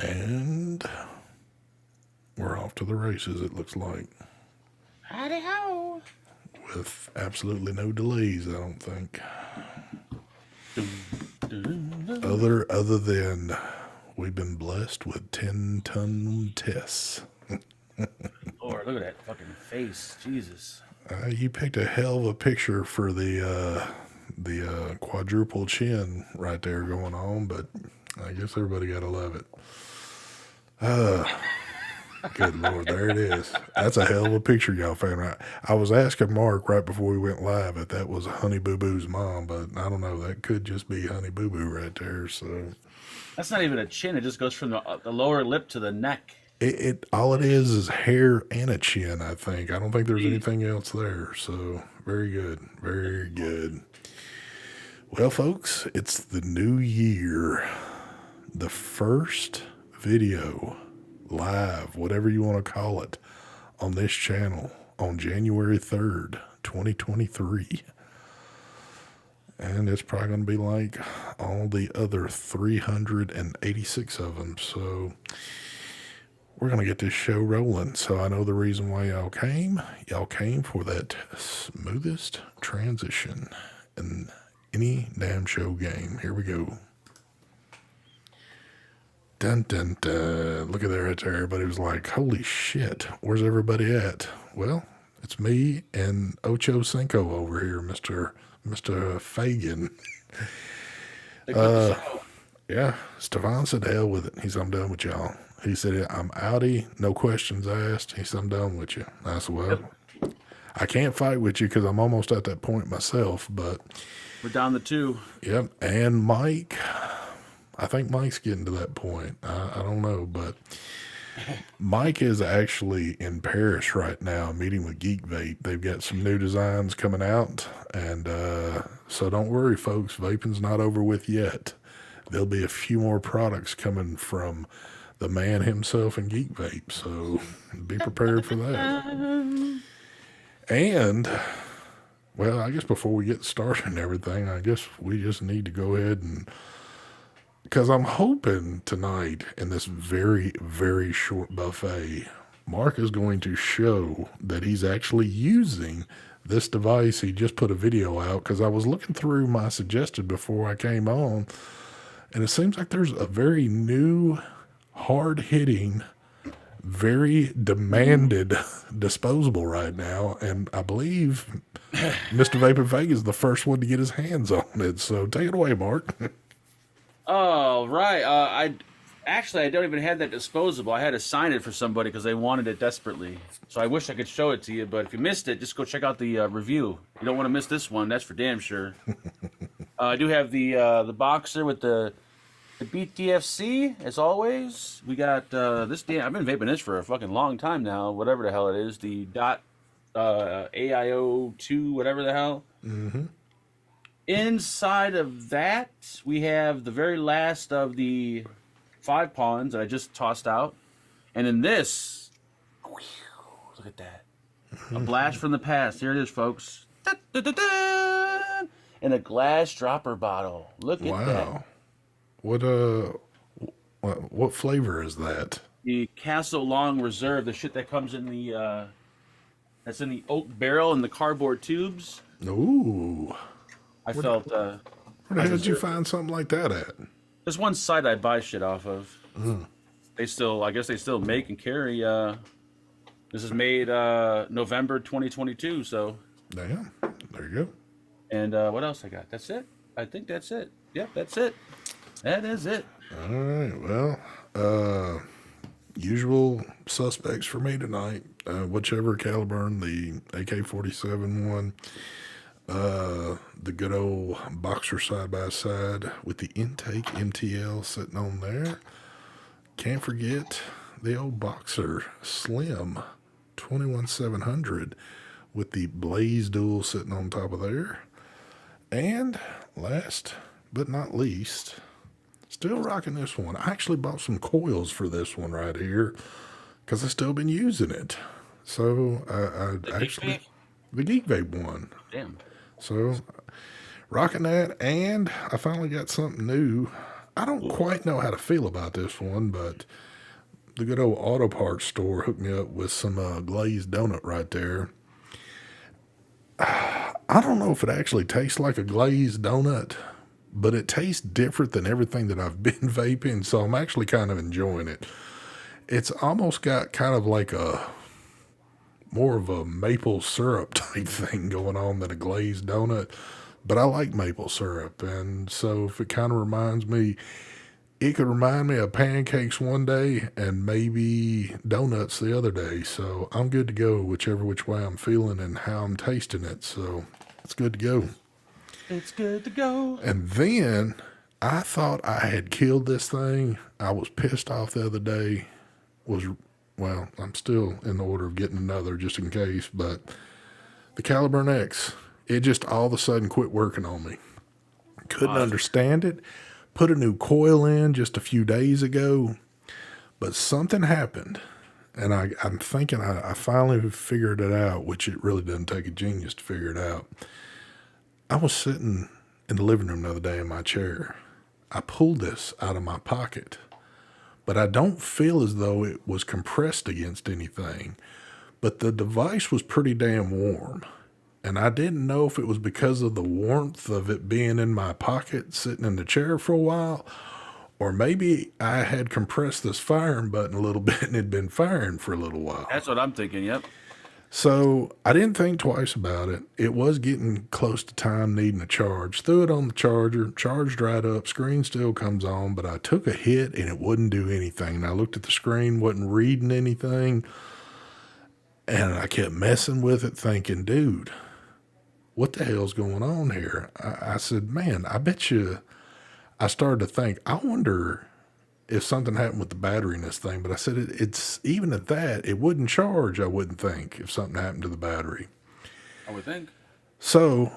And we're off to the races, it looks like. Howdy ho. With absolutely no delays, I don't think. Other than we've been blessed with 10-ton tests. Lord, look at that fucking face. Jesus. You picked a hell of a picture for the quadruple chin right there going on, but I guess everybody gotta love it. Good Lord, there it is. That's a hell of a picture y'all found. Right? I was asking Mark right before we went live if that was Honey Boo Boo's mom, but I don't know. That could just be Honey Boo Boo right there. So that's not even a chin. It just goes from the lower lip to the neck. It all it is hair and a chin, I think. I don't think there's anything else there. So very good. Very good. Well, folks, it's the new year. The first video, live, whatever you want to call it, on this channel on January 3rd, 2023. And it's probably going to be like all the other 386 of them. So we're going to get this show rolling. So I know the reason why y'all came. Y'all came for that smoothest transition in any damn show game. Here we go. Dun, dun, dun. Look at that right there. Everybody was like, holy shit, where's everybody at? Well, it's me and Ocho Cinco over here, Mr. Fagan. Yeah, Stefan said, hell with it. He said, I'm done with y'all. He said, I'm outie, no questions asked. He said, I'm done with you. I said, well, I can't fight with you because I'm almost at that point myself, but we're down to 2. Yep, and Mike. I think Mike's getting to that point. I don't know, but Mike is actually in Paris right now meeting with Geek Vape. They've got some new designs coming out, and so don't worry, folks. Vaping's not over with yet. There'll be a few more products coming from the man himself in Geek Vape, so be prepared for that. And, well, I guess before we get started and everything, I guess we just need to go ahead and, because I'm hoping tonight in this very, very short buffet, Mark is going to show that he's actually using this device. He just put a video out because I was looking through my suggested before I came on, and it seems like there's a very new, hard-hitting, very demanded disposable right now, and I believe Mr. Vapor Vegas is the first one to get his hands on it. So take it away, Mark. Oh, right. I don't even have that disposable. I had to sign it for somebody because they wanted it desperately. So I wish I could show it to you, but if you missed it, just go check out the review. You don't want to miss this one. That's for damn sure. I do have the boxer with the BTFC, as always. We got this damn. I've been vaping this for a fucking long time now. Whatever the hell it is, the AIO2, whatever the hell. Mm-hmm. Inside of that, we have the very last of the 5 pawns that I just tossed out. And in this, look at that. A blast from the past. Here it is, folks. In a glass dropper bottle. Look at that. What flavor is that? The Castle Long Reserve, the shit that comes in the that's in the oak barrel and the cardboard tubes. Ooh. Where the hell did you find something like that at? There's one site I buy shit off of. I guess they still make and carry. This is made November 2022. So. Damn. There you go. And what else I got? That's it. I think that's it. Yep, that's it. That is it. All right. Well, usual suspects for me tonight. Whichever caliber, the AK-47 one. The good old boxer side by side with the intake MTL sitting on there. Can't forget the old boxer slim 21700 with the blaze dual sitting on top of there. And last but not least, still rocking this one. I actually bought some coils for this one right here because I've still been using it. So I actually the Geek Vape one. Damn. So, rocking that, and I finally got something new. I don't quite know how to feel about this one, but the good old auto parts store hooked me up with some glazed donut right there. I don't know if it actually tastes like a glazed donut, but it tastes different than everything that I've been vaping, so I'm actually kind of enjoying it. It's almost got kind of like a more of a maple syrup type thing going on than a glazed donut, but I like maple syrup, and so if it kind of reminds me, it could remind me of pancakes one day and maybe donuts the other day. So I'm good to go whichever which way I'm feeling and how I'm tasting it. So it's good to go. It's good to go. And then I thought I had killed this thing. I was pissed off the other day. Well, I'm still in the order of getting another just in case, but the Caliburn X, it just all of a sudden quit working on me. Couldn't understand it. Put a new coil in just a few days ago, but something happened. And I'm thinking I finally figured it out, which it really doesn't take a genius to figure it out. I was sitting in the living room the other day in my chair. I pulled this out of my pocket, but I don't feel as though it was compressed against anything. But the device was pretty damn warm. And I didn't know if it was because of the warmth of it being in my pocket sitting in the chair for a while, or maybe I had compressed this firing button a little bit and had been firing for a little while. That's what I'm thinking, yep. So I didn't think twice about it. It was getting close to time needing a charge. Threw it on the charger, charged right up, screen still comes on, but I took a hit and it wouldn't do anything. And I looked at the screen, wasn't reading anything, and I kept messing with it thinking, dude, what the hell's going on here? I said, man, I bet you, I started to think, I wonder if something happened with the battery in this thing. But I said, it's even at that, it wouldn't charge, I wouldn't think, if something happened to the battery. I would think. So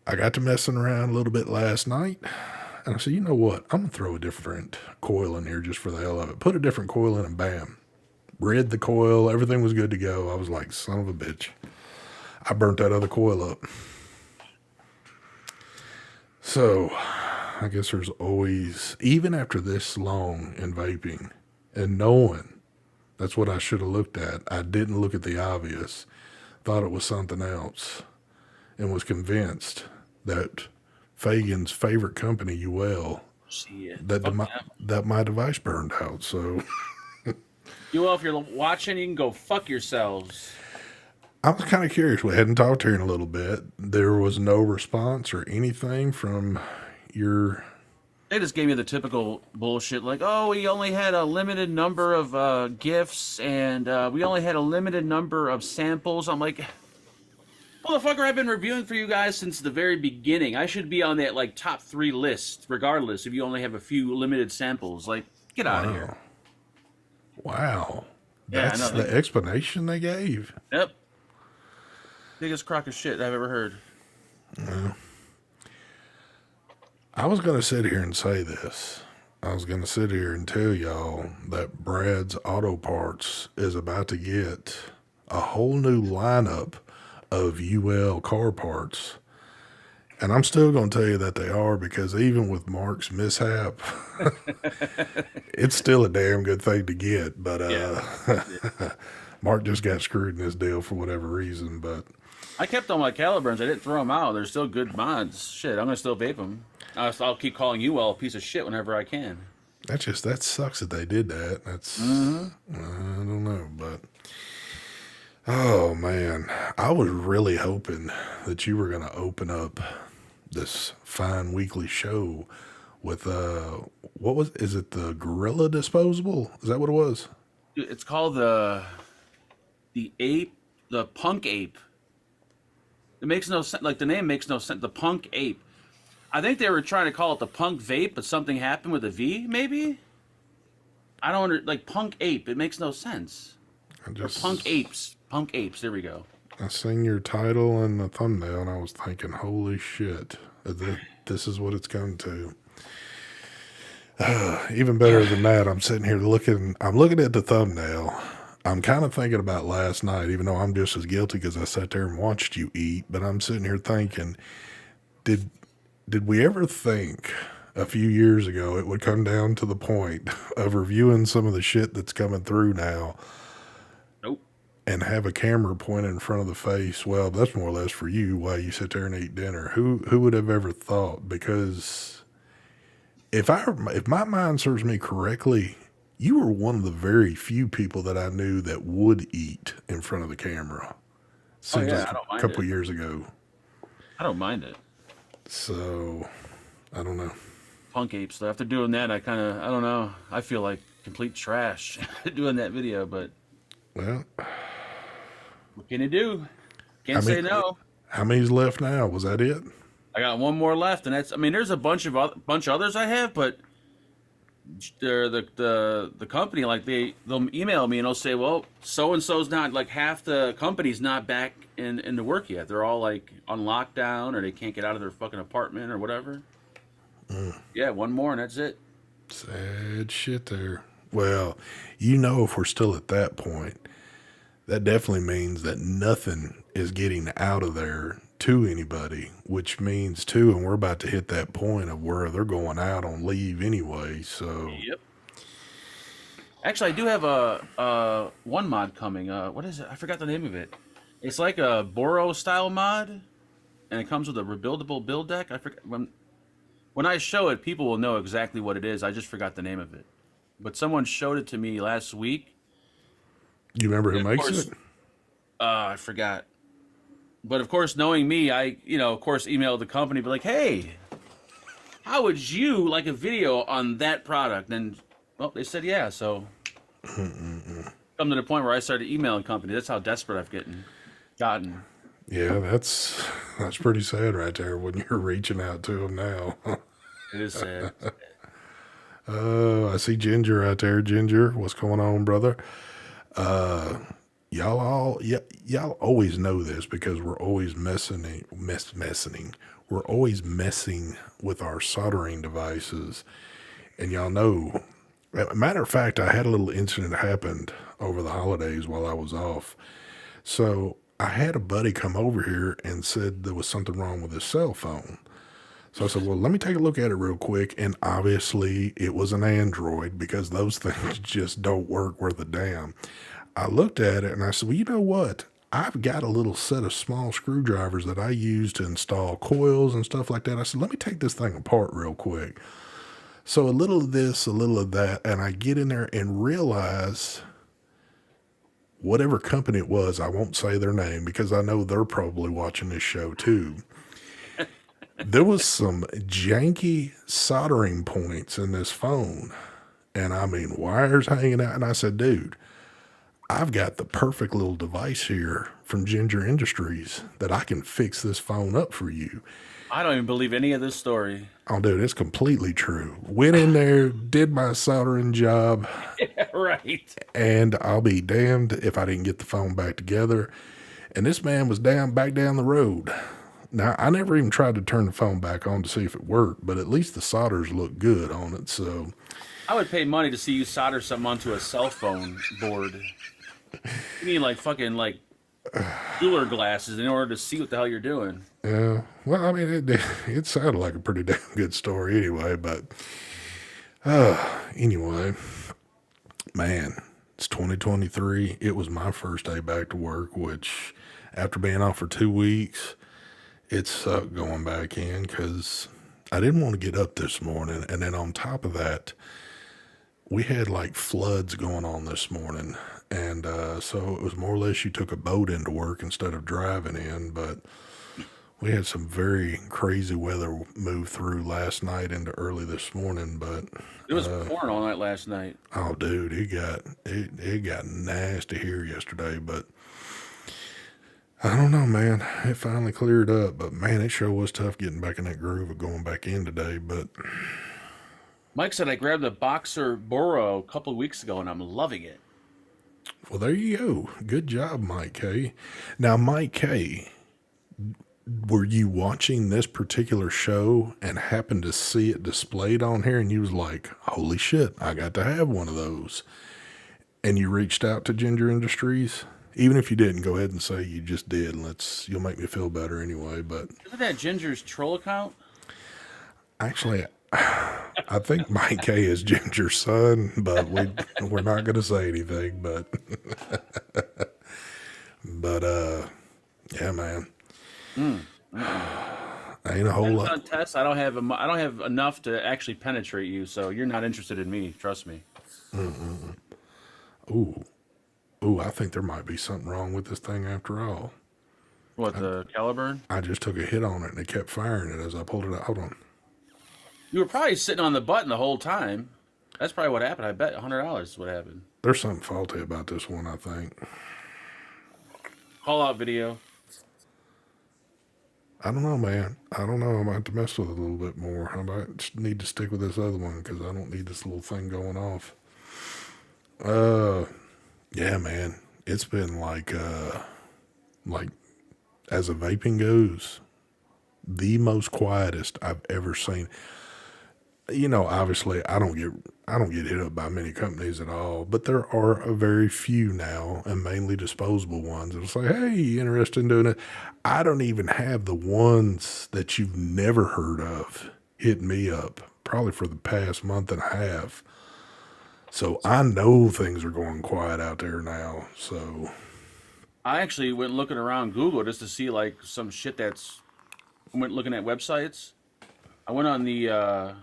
I got to messing around a little bit last night. And I said, you know what? I'm going to throw a different coil in here just for the hell of it. Put a different coil in and bam. Read the coil. Everything was good to go. I was like, son of a bitch. I burnt that other coil up. So, I guess there's always, even after this long in vaping and knowing that's what I should have looked at, I didn't look at the obvious, thought it was something else, and was convinced that Fagan's favorite company, UL, that my device burned out. So, UL, if you're watching, you can go fuck yourselves. I was kind of curious. We hadn't talked here in a little bit. There was no response or anything from your... They just gave me the typical bullshit, like, oh, we only had a limited number of gifts, and we only had a limited number of samples. I'm like, motherfucker, I've been reviewing for you guys since the very beginning. I should be on that, like, top 3 list, regardless if you only have a few limited samples. Like, get out of here. Wow. That's the explanation they gave? Yep. Biggest crock of shit I've ever heard. Well, I was going to sit here and say this. I was going to sit here and tell y'all that Brad's Auto Parts is about to get a whole new lineup of UL car parts. And I'm still going to tell you that they are, because even with Mark's mishap, it's still a damn good thing to get. But Mark just got screwed in this deal for whatever reason. But I kept all my Caliburns. I didn't throw them out. They're still good mods. Shit, I'm going to still vape them. I'll keep calling you all a piece of shit whenever I can. That sucks that they did that. That's, I don't know, but, oh man, I was really hoping that you were going to open up this fine weekly show with, is it the Gorilla Disposable? Is that what it was? It's called the Punk Ape. It makes no sense. Like, the name makes no sense. The Punk Ape. I think they were trying to call it the Punk Vape, but something happened with a V, maybe? I don't like Punk Ape. It makes no sense. Punk Apes. Punk Apes. There we go. I seen your title and the thumbnail, and I was thinking, holy shit, this is what it's come to. Even better than that, I'm sitting here looking at the thumbnail. I'm kind of thinking about last night, even though I'm just as guilty because I sat there and watched you eat, but I'm sitting here thinking, did we ever think a few years ago, it would come down to the point of reviewing some of the shit that's coming through now Nope. and have a camera pointed in front of the face. Well, that's more or less for you while you sit there and eat dinner. Who would have ever thought? Because if my mind serves me correctly, you were one of the very few people that I knew that would eat in front of the camera. Oh Seems yeah, like I don't a mind couple it. years ago. I don't mind it. So I don't know. Punk apes. Though. After doing that, I don't know. I feel like complete trash doing that video. But Well, what can you do? how Can't say many no. how many's left now? Was that it? I got one more left, and that's. I mean, there's a bunch others I have, but they're the company like they'll email me and they'll say, well, so and so's not like half the company's not back into work yet. They're all like on lockdown or they can't get out of their fucking apartment or whatever. Yeah, one more and that's it. Sad shit there. Well, if we're still at that point, that definitely means that nothing is getting out of there to anybody, which means too, and we're about to hit that point of where they're going out on leave anyway. So, Yep. Actually, I do have a one mod coming. What is it? I forgot the name of it. It's like a Boro style mod, and it comes with a rebuildable build deck. I forget when I show it, people will know exactly what it is. I just forgot the name of it. But someone showed it to me last week. you remember who And of makes course, it? I forgot. But of course, knowing me, I of course emailed the company, be like, hey, how would you like a video on that product? And well, they said yeah. So come to the point where I started emailing companies. That's how desperate I've gotten. Yeah, that's pretty sad right there when you're reaching out to them now. It is sad. I see Ginger out there. Ginger, what's going on, brother? Y'all always know this because we're always messing. We're always messing with our soldering devices, and y'all know. Matter of fact, I had a little incident happened over the holidays while I was off. So I had a buddy come over here and said there was something wrong with his cell phone. So I said, well, let me take a look at it real quick. And obviously it was an Android because those things just don't work worth a damn. I looked at it and I said, well, you know what? I've got a little set of small screwdrivers that I use to install coils and stuff like that. I said, let me take this thing apart real quick. So a little of this, a little of that, and I get in there and realize whatever company it was, I won't say their name because I know they're probably watching this show too. There was some janky soldering points in this phone. And I mean, wires hanging out. And I said, dude, I've got the perfect little device here from Ginger Industries that I can fix this phone up for you. I don't even believe any of this story. Oh, dude, it's completely true. Went in there, did my soldering job, Right. and I'll be damned if I didn't get the phone back together. And this man was back down the road. Now, I never even tried to turn the phone back on to see if it worked, but at least the solders look good on it. So I would pay money to see you solder something onto a cell phone board. You need like fucking like cooler glasses in order to see what the hell you're doing. yeah, well, I mean, it sounded like a pretty damn good story anyway. But anyway, man, it's 2023. It was my first day back to work, which after being off for 2 weeks, it sucked going back in because I didn't want to get up this morning. And then on top of that, we had like floods going on this morning. And so it was more or less you took a boat into work instead of driving in. But we had some very crazy weather move through last night into early this morning. But It was pouring all night last night. oh, dude, it got nasty here yesterday. But I don't know, man. It finally cleared up, but man, it sure was tough getting back in that groove of going back in today. But Mike said I grabbed a Boxer Boro a couple of weeks ago and I'm loving it. well, there you go. Good job, Mike K. Now, Mike K, were you watching this particular show and happened to see it displayed on here and you was like, holy shit, I got to have one of those. And you reached out to Ginger Industries? Even if you didn't, go ahead and say you just did. You'll make me feel better anyway. But Isn't that Ginger's troll account? actually, I think Mike K is Ginger's son, but we're not going to say anything. But yeah, man, Mm. ain't a whole I've lot. done tests. I don't have enough to actually penetrate you, so you're not interested in me. Trust me. Ooh, ooh, I think there might be something wrong with this thing after all. What, the Caliburn? I just took a hit on it and it kept firing it as I pulled it out. Hold on. You were probably sitting on the button the whole time. That's probably what happened. I bet $100 is what happened. There's something faulty about this one, I think. Call out video. I don't know, man. I don't know. I might have to mess with it a little bit more. I might need to stick with this other one because I don't need this little thing going off. Yeah, man. It's been like as a vaping goes, the most quietest I've ever seen. You know, obviously, I don't get hit up by many companies at all, but there are a very few now, and mainly disposable ones. It'll say, "Hey, you interested in doing it?" I don't even have the ones that you've never heard of hit me up, probably for the past month and a half. So I know things are going quiet out there now. So I actually went looking around Google just to see like some shit that's. I went looking at websites. I went on the.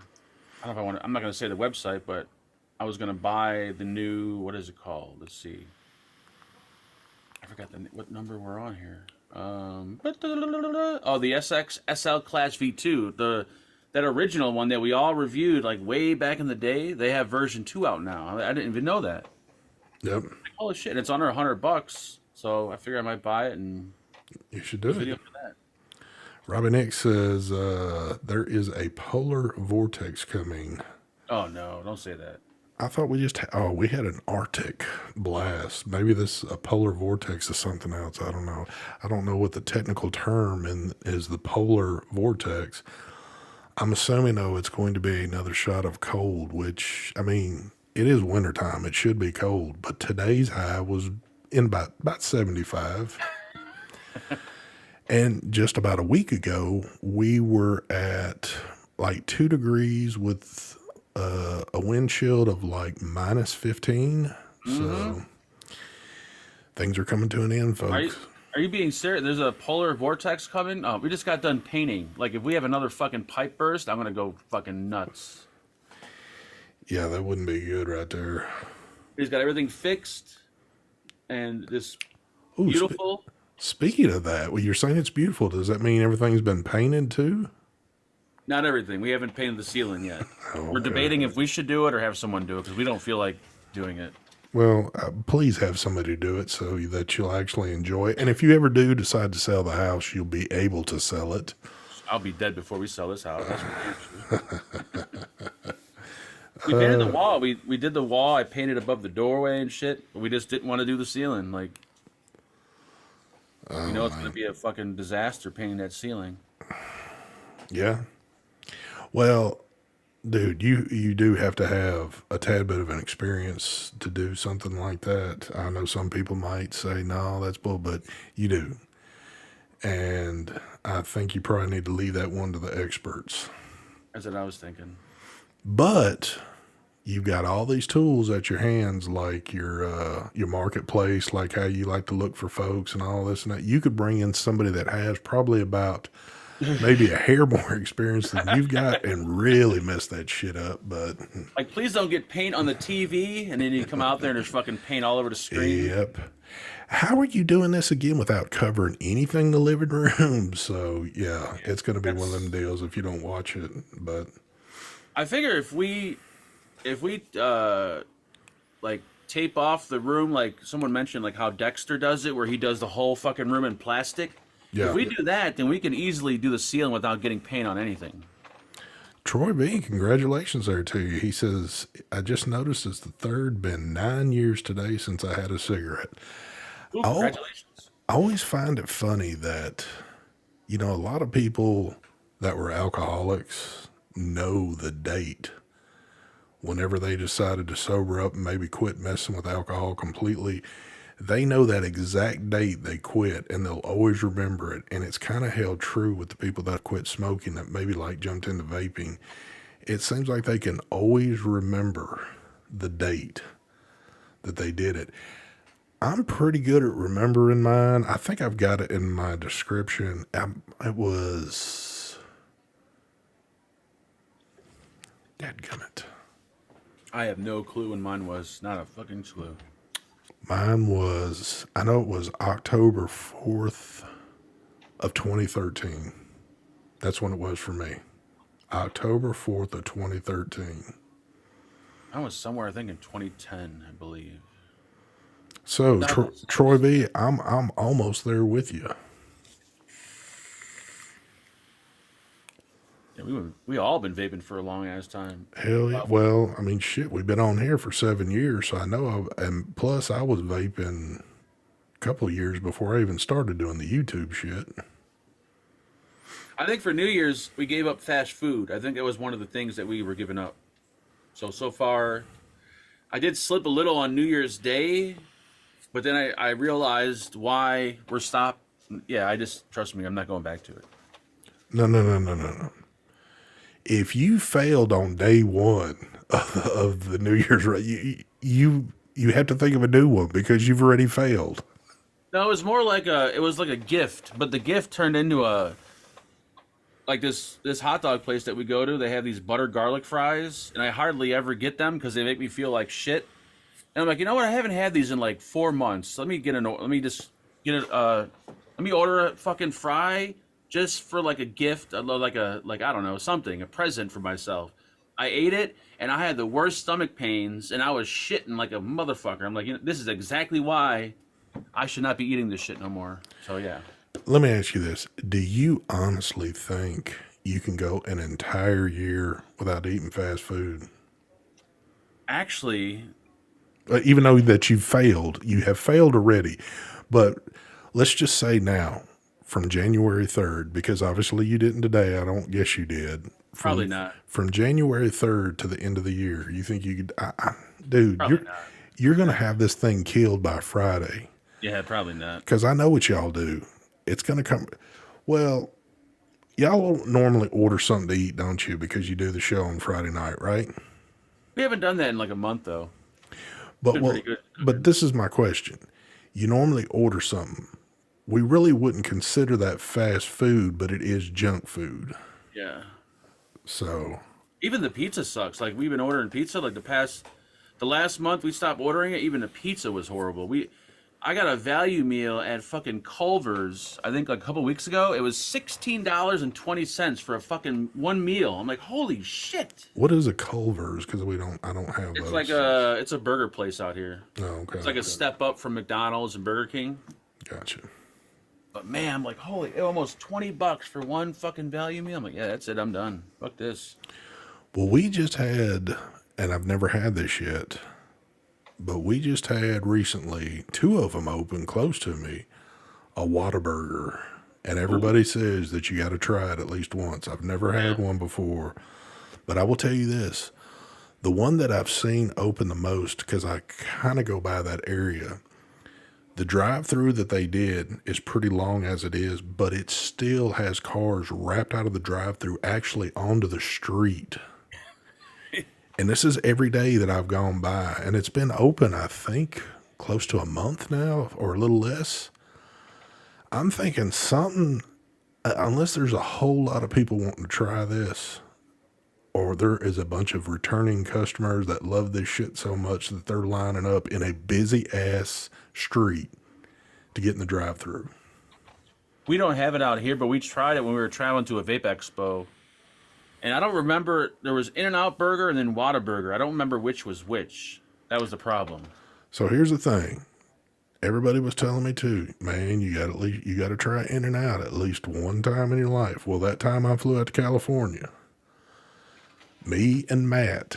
I don't know if I want. I'm not going to say the website, but I was going to buy the new. What is it called? Let's see. I forgot what number we're on here. Oh, the SX SL Class V2. That original one that we all reviewed like way back in the day. They have version 2 out now. I didn't even know that. yep, Holy shit! And it's under $100. So I figure I might buy it and you should do video it. for that. Robbie Nick says there is a polar vortex coming. Oh no! Don't say that. I thought we had an Arctic blast. Maybe this a polar vortex is something else. I don't know. I don't know what the technical term is. The polar vortex. I'm assuming though it's going to be another shot of cold, which I mean it is wintertime. It should be cold, but today's high was in about 75. And just about a week ago, we were at like 2 degrees with a wind chill of like minus 15. So things are coming to an end, folks. Are you being serious? There's a polar vortex coming. Oh, we just got done painting. Like if we have another fucking pipe burst, I'm gonna go fucking nuts. Yeah, that wouldn't be good right there. He's got everything fixed, and this Ooh, beautiful. Speaking of that, well, you're saying it's beautiful. Does that mean everything's been painted too? Not everything. We haven't painted the ceiling yet. Oh, We're okay. debating if we should do it or have someone do it because we don't feel like doing it. Well, please have somebody do it so that you'll actually enjoy it. And if you ever do decide to sell the house, you'll be able to sell it. I'll be dead before we sell this house. That's for We painted the wall. We did the wall. I painted above the doorway and shit. But we just didn't want to do the ceiling. Like, you know, it's gonna be a fucking disaster painting that ceiling. Yeah. Well, dude, you do have to have a tad bit of an experience to do something like that. I know some people might say, no, that's bull, but you do. And I think you probably need to leave that one to the experts. That's what I was thinking. But you've got all these tools at your hands, like your marketplace, like how you like to look for folks and all this and that. You could bring in somebody that has probably about maybe a hair more experience than you've got and really mess that shit up. But Like, please don't get paint on the TV, and then you come out there and there's fucking paint all over the screen. yep. How are you doing this again without covering anything in the living room? So yeah, it's going to be one of them deals if you don't watch it. But I figure if we like tape off the room, like someone mentioned, like how Dexter does it, where he does the whole fucking room in plastic. yeah, If we do that, then we can easily do the ceiling without getting paint on anything. Troy B, congratulations there to you. He says, I just noticed it's the third, been 9 years today since I had a cigarette. Ooh, Oh. congratulations. I always find it funny that, you know, a lot of people that were alcoholics know the date whenever they decided to sober up and maybe quit messing with alcohol completely. They know that exact date they quit and they'll always remember it. And it's kind of held true with the people that quit smoking that maybe like jumped into vaping. it seems like they can always remember the date that they did it. I'm pretty good at remembering mine. I think I've got it in my description. It was... Dadgummit. I have no clue when mine was. Not a fucking clue. Mine was... I know it was October 4th of 2013. That's when it was for me. October 4th of 2013. I was somewhere, I think, in 2010, I believe. So, Troy B, I'm almost there with you. Yeah, we all been vaping for a long ass time. Hell yeah. Well, I mean, shit, we've been on here for 7 years, so I know. And plus, I was vaping a couple of years before I even started doing the YouTube shit. I think for New Year's, we gave up fast food. I think that was one of the things that we were giving up. So far, I did slip a little on New Year's Day, but then I realized why we're stopped. Yeah, trust me, I'm not going back to it. No. If you failed on day one of the New Year's, you have to think of a new one because you've already failed. No, it was more like a gift, but the gift turned into this hot dog place that we go to. They have these butter garlic fries, and I hardly ever get them because they make me feel like shit. And I'm like, you know what? I haven't had these in like 4 months. Let me order a fucking fry just for like a gift, I don't know, something, a present for myself. I ate it, and I had the worst stomach pains, and I was shitting like a motherfucker. I'm like, this is exactly why I should not be eating this shit no more. So yeah. Let me ask you this. Do you honestly think you can go an entire year without eating fast food? Actually... even though that you have failed already. But let's just say now, from January 3rd, because obviously you didn't today, I don't guess you did. Probably not. From January 3rd to the end of the year, you think you could... dude, you're going to have this thing killed by Friday. Yeah, probably not. Because I know what y'all do. It's going to come... Well, y'all normally order something to eat, don't you? Because you do the show on Friday night, right? We haven't done that in like a month, though. But this is my question. You normally order something. We really wouldn't consider that fast food, but it is junk food. Yeah. So. Even the pizza sucks. Like, we've been ordering pizza like the last month we stopped ordering it. Even the pizza was horrible. I got a value meal at fucking Culver's, I think like a couple weeks ago. It was $16.20 for a fucking one meal. I'm like, holy shit. What is a Culver's? Because I don't have those. It's like it's a burger place out here. Oh, okay. It's like a step up from McDonald's and Burger King. Gotcha. But man, I'm like, almost $20 for one fucking value meal. I'm like, yeah, that's it. I'm done. Fuck this. Well, we just had, and I've never had this yet, but we just had recently 2 of them open close to me, a Whataburger. And everybody says that you got to try it at least once. I've never had one before, but I will tell you this. The one that I've seen open the most, because I kind of go by that area, the drive-through that they did is pretty long as it is, but it still has cars wrapped out of the drive-through actually onto the street. And this is every day that I've gone by, and it's been open, I think, close to a month now, or a little less. I'm thinking something, unless there's a whole lot of people wanting to try this, or there is a bunch of returning customers that love this shit so much that they're lining up in a busy-ass street to get in the drive-through. We don't have it out here, but we tried it when we were traveling to a vape expo. And I don't remember, there was In-N-Out Burger and then Whataburger. I don't remember which was which. That was the problem. So here's the thing. Everybody was telling me too, man, you got to try In-N-Out at least one time in your life. Well, that time I flew out to California, me and Matt,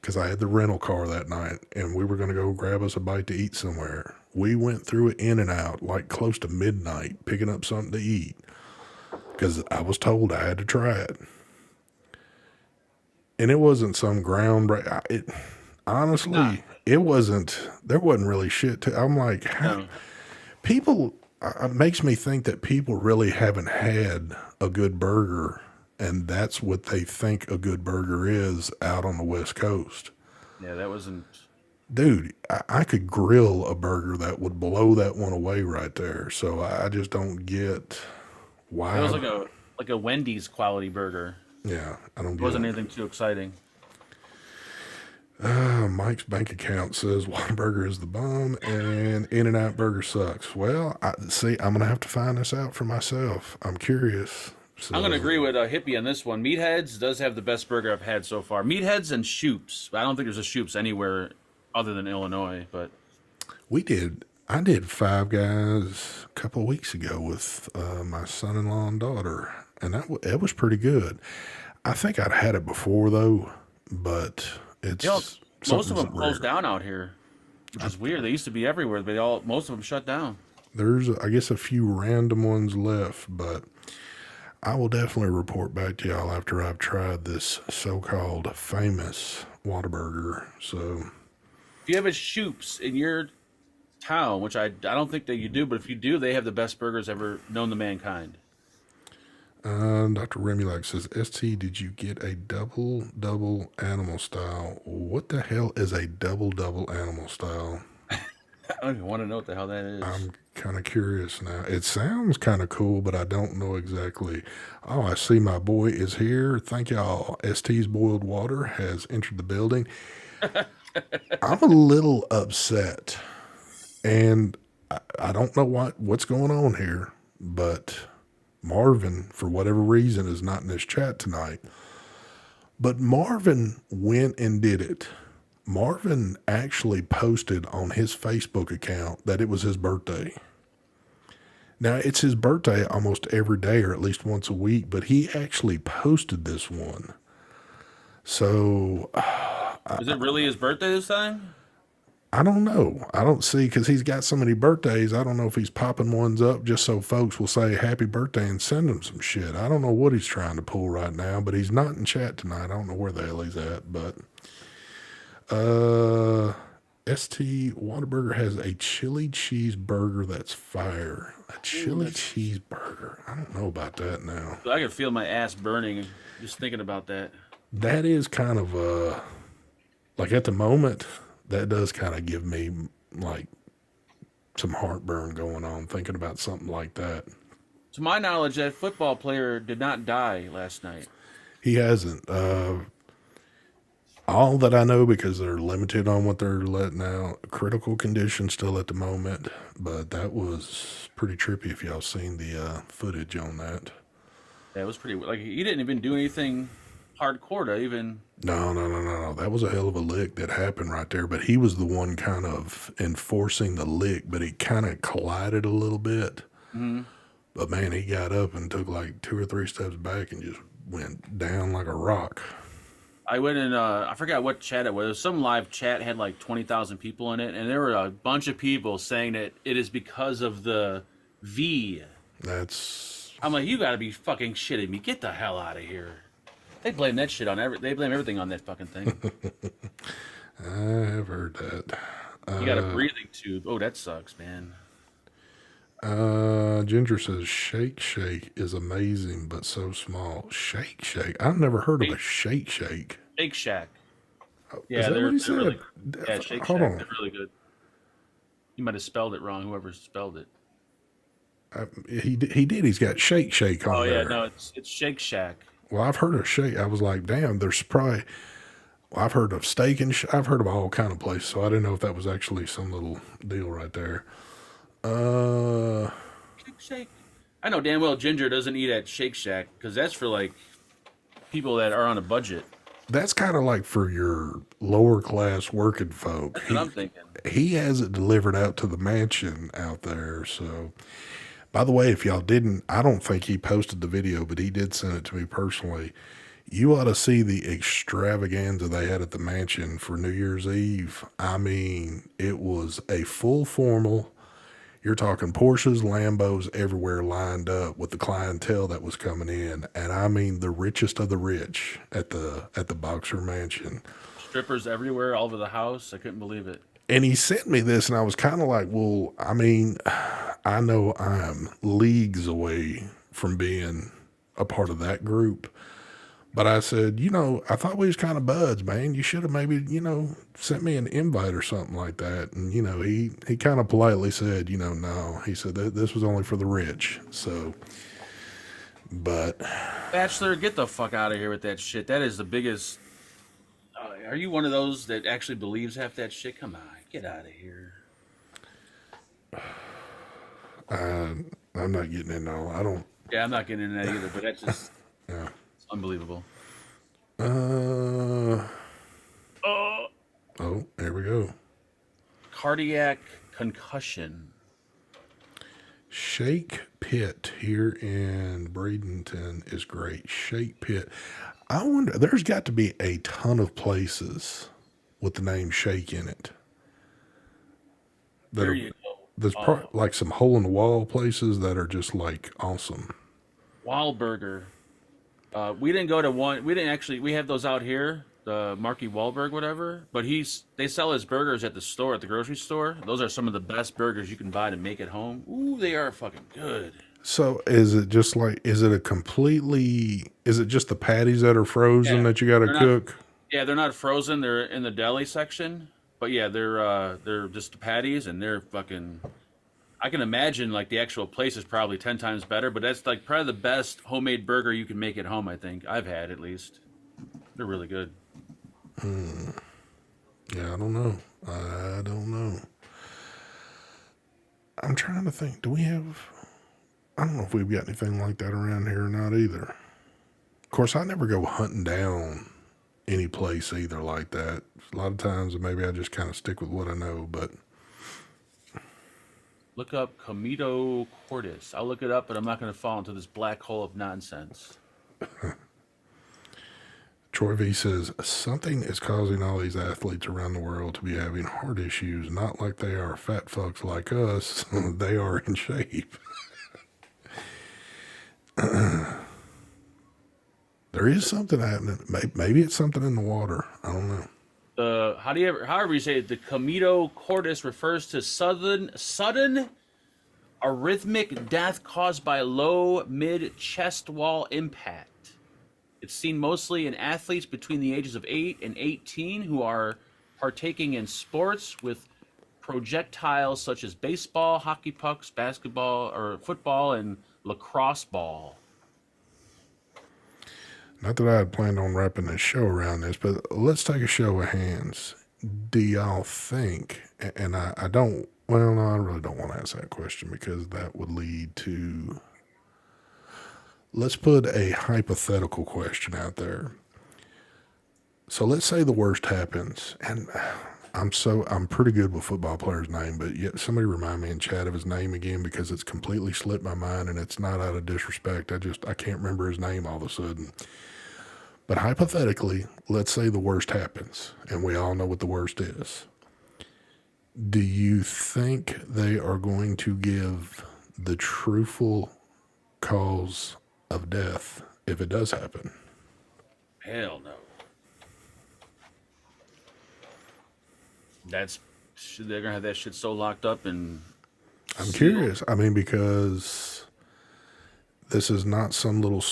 because I had the rental car that night, and we were going to go grab us a bite to eat somewhere. We went through In-N-Out like close to midnight, picking up something to eat, because I was told I had to try it. And it wasn't some groundbreaking. Honestly, it wasn't. There wasn't really shit to. I'm like, people. It makes me think that people really haven't had a good burger and that's what they think a good burger is out on the West Coast. Yeah, that wasn't. Dude, I could grill a burger that would blow that one away right there. So I just don't get It was why. like a Wendy's quality burger. Yeah, I don't It get wasn't it. anything too exciting. Mike's bank account says Whataburger is the bomb and In-N-Out Burger sucks. Well, see, I'm gonna have to find this out for myself. I'm curious. I'm gonna So agree with Hippie on this one. Meatheads does have the best burger I've had so far. Meatheads and Shoops. I don't think there's a Shoops anywhere other than Illinois, but I did Five Guys a couple of weeks ago with my son-in-law and daughter, and it was pretty good. I think I'd had it before though, but you know, it's most of something's them closed rare. down out here, which is weird. They used to be everywhere, but most of them shut down. There's, I guess, a few random ones left, but I will definitely report back to y'all after I've tried this so-called famous Whataburger. So, If you have a Shoops in your town, which I don't think that you do, but if you do, they have the best burgers ever known to mankind. Dr. Remulac says, ST, did you get a double animal style? What the hell is a double animal style? I don't even want to know what the hell that is. I'm kind of curious now. It sounds kind of cool, but I don't know exactly. Oh, I see my boy is here. Thank y'all. ST's Boiled Water has entered the building. I'm a little upset, and I don't know what's going on here, but Marvin, for whatever reason, is not in this chat tonight. But Marvin went and did it. Marvin actually posted on his Facebook account that it was his birthday. Now, it's his birthday almost every day or at least once a week, but he actually posted this one. So, Is it really his birthday this time? I don't know. I don't see, because he's got so many birthdays. I don't know if he's popping ones up just so folks will say happy birthday and send him some shit. I don't know what he's trying to pull right now, but he's not in chat tonight. I don't know where the hell he's at, but ST Whataburger has a chili cheeseburger that's fire. A chili cheeseburger. I don't know about that now. I can feel my ass burning just thinking about that. That is kind of like at the moment, that does kind of give me like some heartburn going on thinking about something like that. To my knowledge, that football player did not die last night. He hasn't. All that I know, because they're limited on what they're letting out, critical condition still at the moment, but that was pretty trippy if y'all seen the footage on that. That was pretty. Like, he didn't even do anything hardcore to even. No. That was a hell of a lick that happened right there, but he was the one kind of enforcing the lick, but he kind of collided a little bit. Mm-hmm. But man, he got up and took like 2 or 3 steps back and just went down like a rock. I went in, I forgot what chat it was. Some live chat had like 20,000 people in it, and there were a bunch of people saying that it is because of the V. I'm like, you gotta be fucking shitting me. Get the hell out of here. They blame that shit on they blame everything on that fucking thing. I have heard that. You got a breathing tube. Oh, that sucks, man. Ginger says Shake is amazing, but so small. Shake. I've never heard of a Shake. Shake Shack. Oh, Yeah, is that what he said? really good. Yeah, Shake Hold Shack. on. They're really good. You might have spelled it wrong, whoever spelled it. He did. He's got Shake on there. Oh, yeah, no, it's Shake Shack. Well, I've heard of Shake. I was like, damn, there's probably... Well, I've heard of Steak and I've heard of all kind of places, so I didn't know if that was actually some little deal right there. Shake. I know damn well Ginger doesn't eat at Shake Shack because that's for like people that are on a budget. That's kind of like for your lower class working folk. That's what I'm thinking. He has it delivered out to the mansion out there. So, by the way, if y'all didn't, I don't think he posted the video, but he did send it to me personally. You ought to see the extravaganza they had at the mansion for New Year's Eve. I mean, it was a full formal. You're talking Porsches, Lambos everywhere lined up with the clientele that was coming in, and I mean the richest of the rich at the Boxer Mansion. Strippers everywhere, all over the house. I couldn't believe it. And he sent me this, and I was kind of like, well, I mean, I know I'm leagues away from being a part of that group. But I said, I thought we was kind of buds, man. You should have maybe, sent me an invite or something like that. And, he kind of politely said, no. He said that this was only for the rich. So, but. Bachelor, get the fuck out of here with that shit. That is the biggest. Are you one of those that actually believes half that shit? Come on, get out of here. I'm not getting into all. I don't. Yeah, I'm not getting into that either, but that's just. Yeah. Unbelievable. Oh, there we go. Cardiac concussion. Shake Pit here in Bradenton is great. Shake Pit. I wonder, there's got to be a ton of places with the name Shake in it. There you go. There's like some hole in the wall places that are just like awesome. Wahlburger. We didn't go to one. We didn't actually. We have those out here, the Marky Wahlberg, whatever. But they sell his burgers at the store, at the grocery store. Those are some of the best burgers you can buy to make at home. Ooh, they are fucking good. So is it just like? Is it just the patties that are frozen that you got to cook? Yeah, they're not frozen. They're in the deli section. But yeah, they're just the patties, and they're fucking. I can imagine like the actual place is probably 10 times better, but that's like probably the best homemade burger you can make at home. I think I've had at least. They're really good. Yeah, I don't know. I'm trying to think. Do we have? I don't know if we've got anything like that around here or not either. Of course, I never go hunting down any place either like that. A lot of times, maybe I just kind of stick with what I know, but. Look up Comito Cordis. I'll look it up, but I'm not going to fall into this black hole of nonsense. Troy V says, something is causing all these athletes around the world to be having heart issues, not like they are fat fucks like us. They are in shape. There is something happening. Maybe it's something in the water. I don't know. However you say it, the Comito Cordis refers to sudden arrhythmic death caused by low mid chest wall impact. It's seen mostly in athletes between the ages of 8 and 18 who are partaking in sports with projectiles such as baseball, hockey pucks, basketball or football, and lacrosse ball. Not that I had planned on wrapping this show around this, but let's take a show of hands. Do y'all think, and I don't, well, no, I really don't want to ask that question because that would lead to, let's put a hypothetical question out there. So let's say the worst happens, and I'm pretty good with football players' name, but yet somebody remind me in chat of his name again because it's completely slipped my mind, and it's not out of disrespect. I can't remember his name all of a sudden. But hypothetically, let's say the worst happens, and we all know what the worst is. Do you think they are going to give the truthful cause of death if it does happen? Hell no. They're gonna have that shit so locked up and. I'm curious. I mean, because this is not some little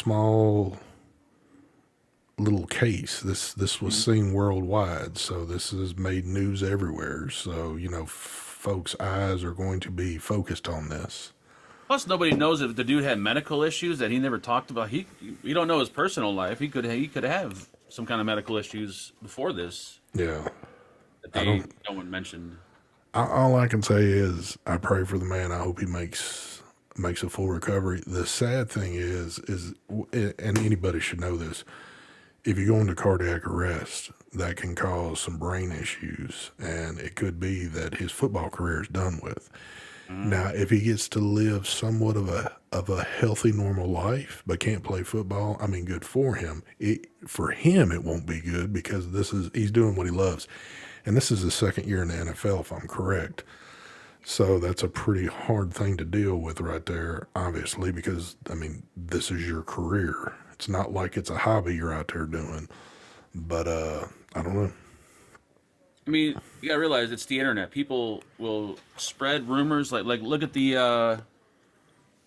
case. This was seen worldwide, so this has made news everywhere. So folks' eyes are going to be focused on this. Plus, nobody knows if the dude had medical issues that he never talked about. We don't know his personal life. He could have some kind of medical issues before this. Yeah. No one mentioned. All I can say is I pray for the man. I hope he makes a full recovery. The sad thing is, and anybody should know this, if you go into cardiac arrest, that can cause some brain issues, and it could be that his football career is done with. Now, if he gets to live somewhat of a healthy, normal life, but can't play football, I mean, good for him. For him, it won't be good because he's doing what he loves. And this is his second year in the NFL, if I'm correct. So that's a pretty hard thing to deal with right there, obviously, because, I mean, this is your career. It's not like it's a hobby you're out there doing. But, I don't know. I mean, you gotta realize it's the internet. People will spread rumors. Like look at the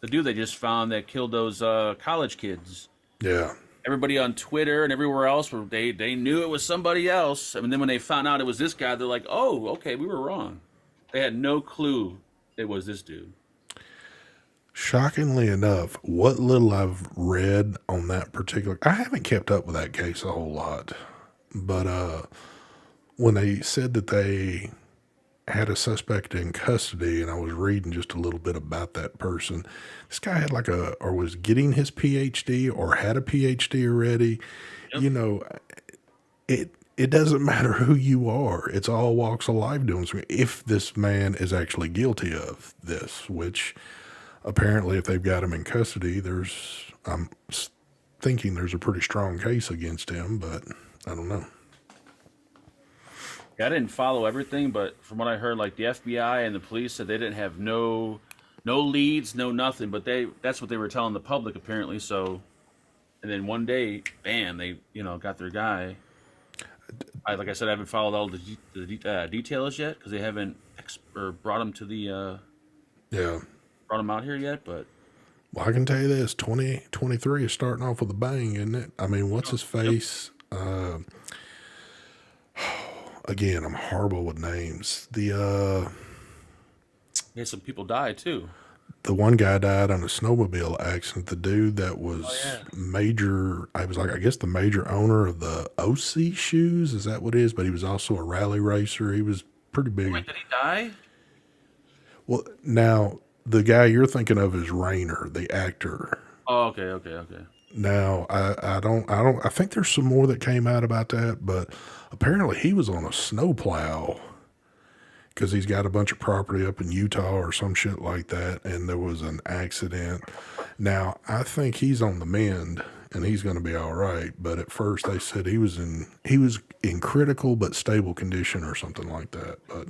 the dude they just found that killed those college kids. Yeah. Everybody on Twitter and everywhere else, they knew it was somebody else. I mean, then when they found out it was this guy, they're like, "Oh, okay, we were wrong." They had no clue it was this dude. Shockingly enough, what little I've read on that particular, I haven't kept up with that case a whole lot, but when they said that they had a suspect in custody, and I was reading just a little bit about that person, this guy had or was getting his PhD or had a PhD already. Yep. You know, it doesn't matter who you are. It's all walks of life doing something. If this man is actually guilty of this, which apparently, if they've got him in custody, I'm thinking there's a pretty strong case against him, but I don't know. Yeah, I didn't follow everything, but from what I heard, like the FBI and the police said they didn't have no leads, no nothing, but that's what they were telling the public apparently. So, and then one day, bam, they got their guy. Like I said, I haven't followed all the details yet because they haven't brought him to the brought him out here yet. But well, I can tell you this: 2023 is starting off with a bang, isn't it? I mean, what's his face? Again, I'm horrible with names. Yeah, some people died too. The one guy died on a snowmobile accident. The dude that was major, I was like, I guess the major owner of the OC shoes. Is that what it is? But he was also a rally racer. He was pretty big. Wait, did he die? Well, now the guy you're thinking of is Rayner, the actor. Oh, okay. Now, I think there's some more that came out about that, but apparently he was on a snowplow because he's got a bunch of property up in Utah or some shit like that, and there was an accident. Now, I think he's on the mend and he's going to be all right, but at first they said he was in critical but stable condition or something like that. But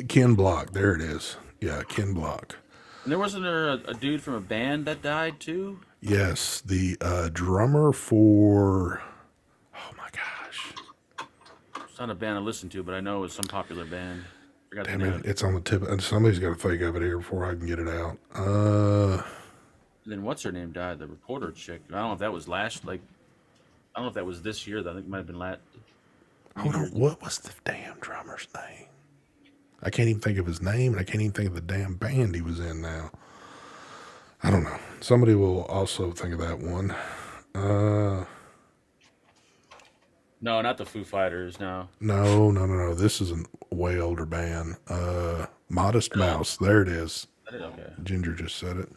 Ken Block, there it is. Yeah, Ken Block. And wasn't there a dude from a band that died too? Yes, the drummer for, oh my gosh. It's not a band I listen to, but I know it's some popular band. Damn it, it's on the tip. Somebody's got to think of it here before I can get it out. Then what's her name died? The reporter chick. I don't know if that was I don't know if that was this year. I think it might have been last. Hold on, what was the damn drummer's name? I can't even think of his name, and I can't even think of the damn band he was in now. I don't know. Somebody will also think of that one. No, not the Foo Fighters, no. No. This is a way older band. Modest Mouse. There it is. Okay. Ginger just said it.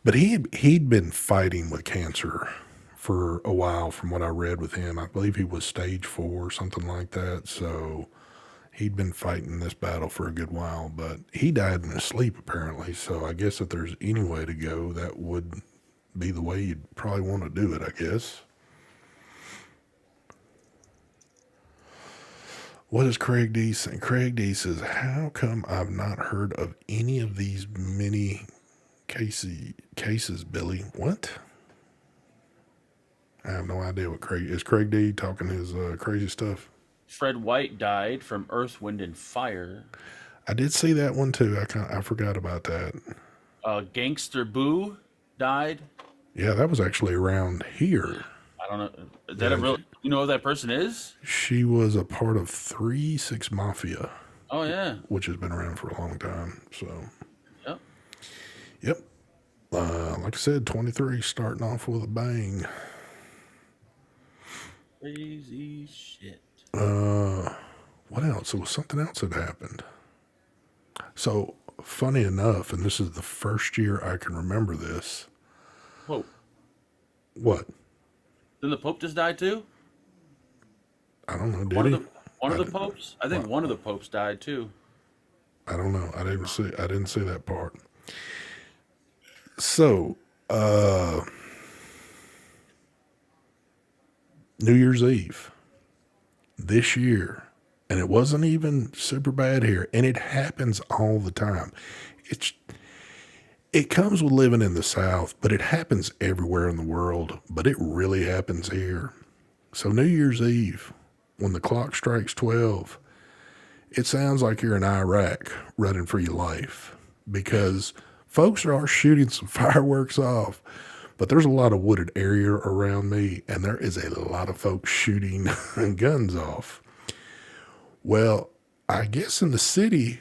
But he'd been fighting with cancer for a while from what I read with him. I believe he was stage 4 or something like that, so he'd been fighting this battle for a good while, but he died in his sleep apparently. So I guess if there's any way to go, that would be the way you'd probably want to do it, I guess. What does Craig D say? Craig D says, how come I've not heard of any of these many cases, Billy? What? I have no idea what is Craig D talking his crazy stuff? Fred White died from Earth, Wind, and Fire. I did see that one too. I forgot about that. Gangster Boo died. Yeah, that was actually around here. I don't know. Is that a real? You know who that person is? She was a part of 3-6 Mafia. Oh yeah, which has been around for a long time. So. Yep. Like I said, 23 starting off with a bang. Crazy shit. What else? There was something else that happened. So, funny enough, and this is the first year I can remember this. Pope. What? Didn't the Pope just die too? I don't know. Did one of the popes? I think one of the popes died too. I don't know. I didn't see that part. So, New Year's Eve this year, and it wasn't even super bad here, and it happens all the time. It comes with living in the South, but it happens everywhere in the world, but it really happens here. So New Year's Eve, when the clock strikes 12, it sounds like you're in Iraq running for your life because folks are shooting some fireworks off, but there's a lot of wooded area around me, and there is a lot of folks shooting guns off. Well, I guess in the city,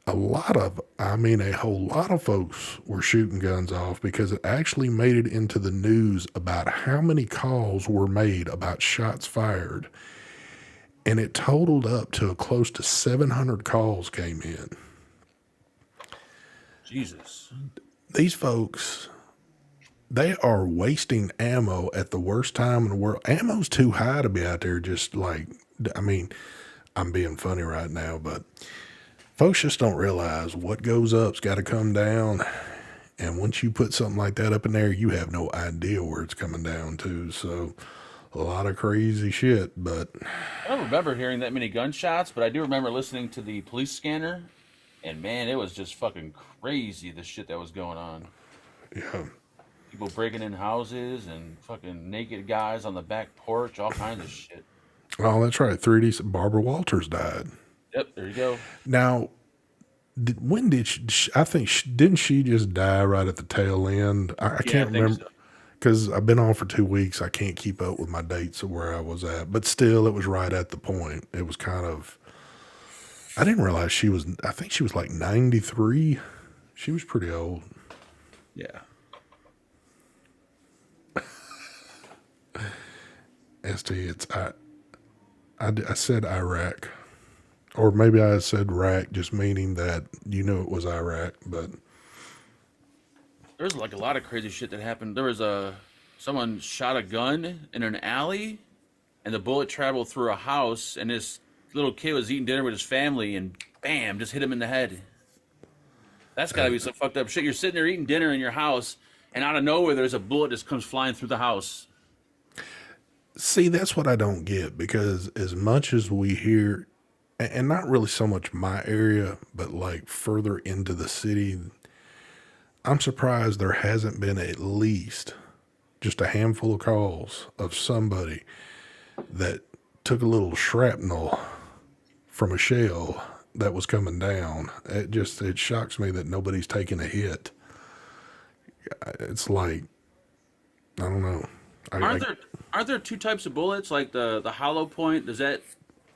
a whole lot of folks were shooting guns off because it actually made it into the news about how many calls were made about shots fired. And it totaled up to close to 700 calls came in. Jesus. These folks, they are wasting ammo at the worst time in the world. Ammo's too high to be out there just like, I mean, I'm being funny right now, but folks just don't realize what goes up's got to come down. And once you put something like that up in there, you have no idea where it's coming down to. So a lot of crazy shit, but I don't remember hearing that many gunshots, but I do remember listening to the police scanner, and man, it was just fucking crazy, the shit that was going on. yeah. People breaking in houses and fucking naked guys on the back porch, all kinds of shit. Oh, that's right. 3D Barbara Walters died. Yep, there you go. Now, when did I think, didn't she just die right at the tail end? I can't remember. So. Because I've been on for 2 weeks. I can't keep up with my dates of where I was at. But still, it was right at the point. It was kind of, I didn't realize I think she was like 93. She was pretty old. Yeah. ST, I said Iraq. Or maybe I said Iraq, just meaning that you knew it was Iraq. But There was like a lot of crazy shit that happened. There was someone shot a gun in an alley, and the bullet traveled through a house, and this little kid was eating dinner with his family, and bam, just hit him in the head. That's got to be some fucked up shit. You're sitting there eating dinner in your house, and out of nowhere, there's a bullet that just comes flying through the house. see, that's what I don't get because as much as we hear, and not really so much my area, but like further into the city, I'm surprised there hasn't been at least just a handful of calls of somebody that took a little shrapnel from a shell that was coming down. It shocks me that nobody's taken a hit. It's like, I don't know. Aren't there two types of bullets? Like the hollow point, does that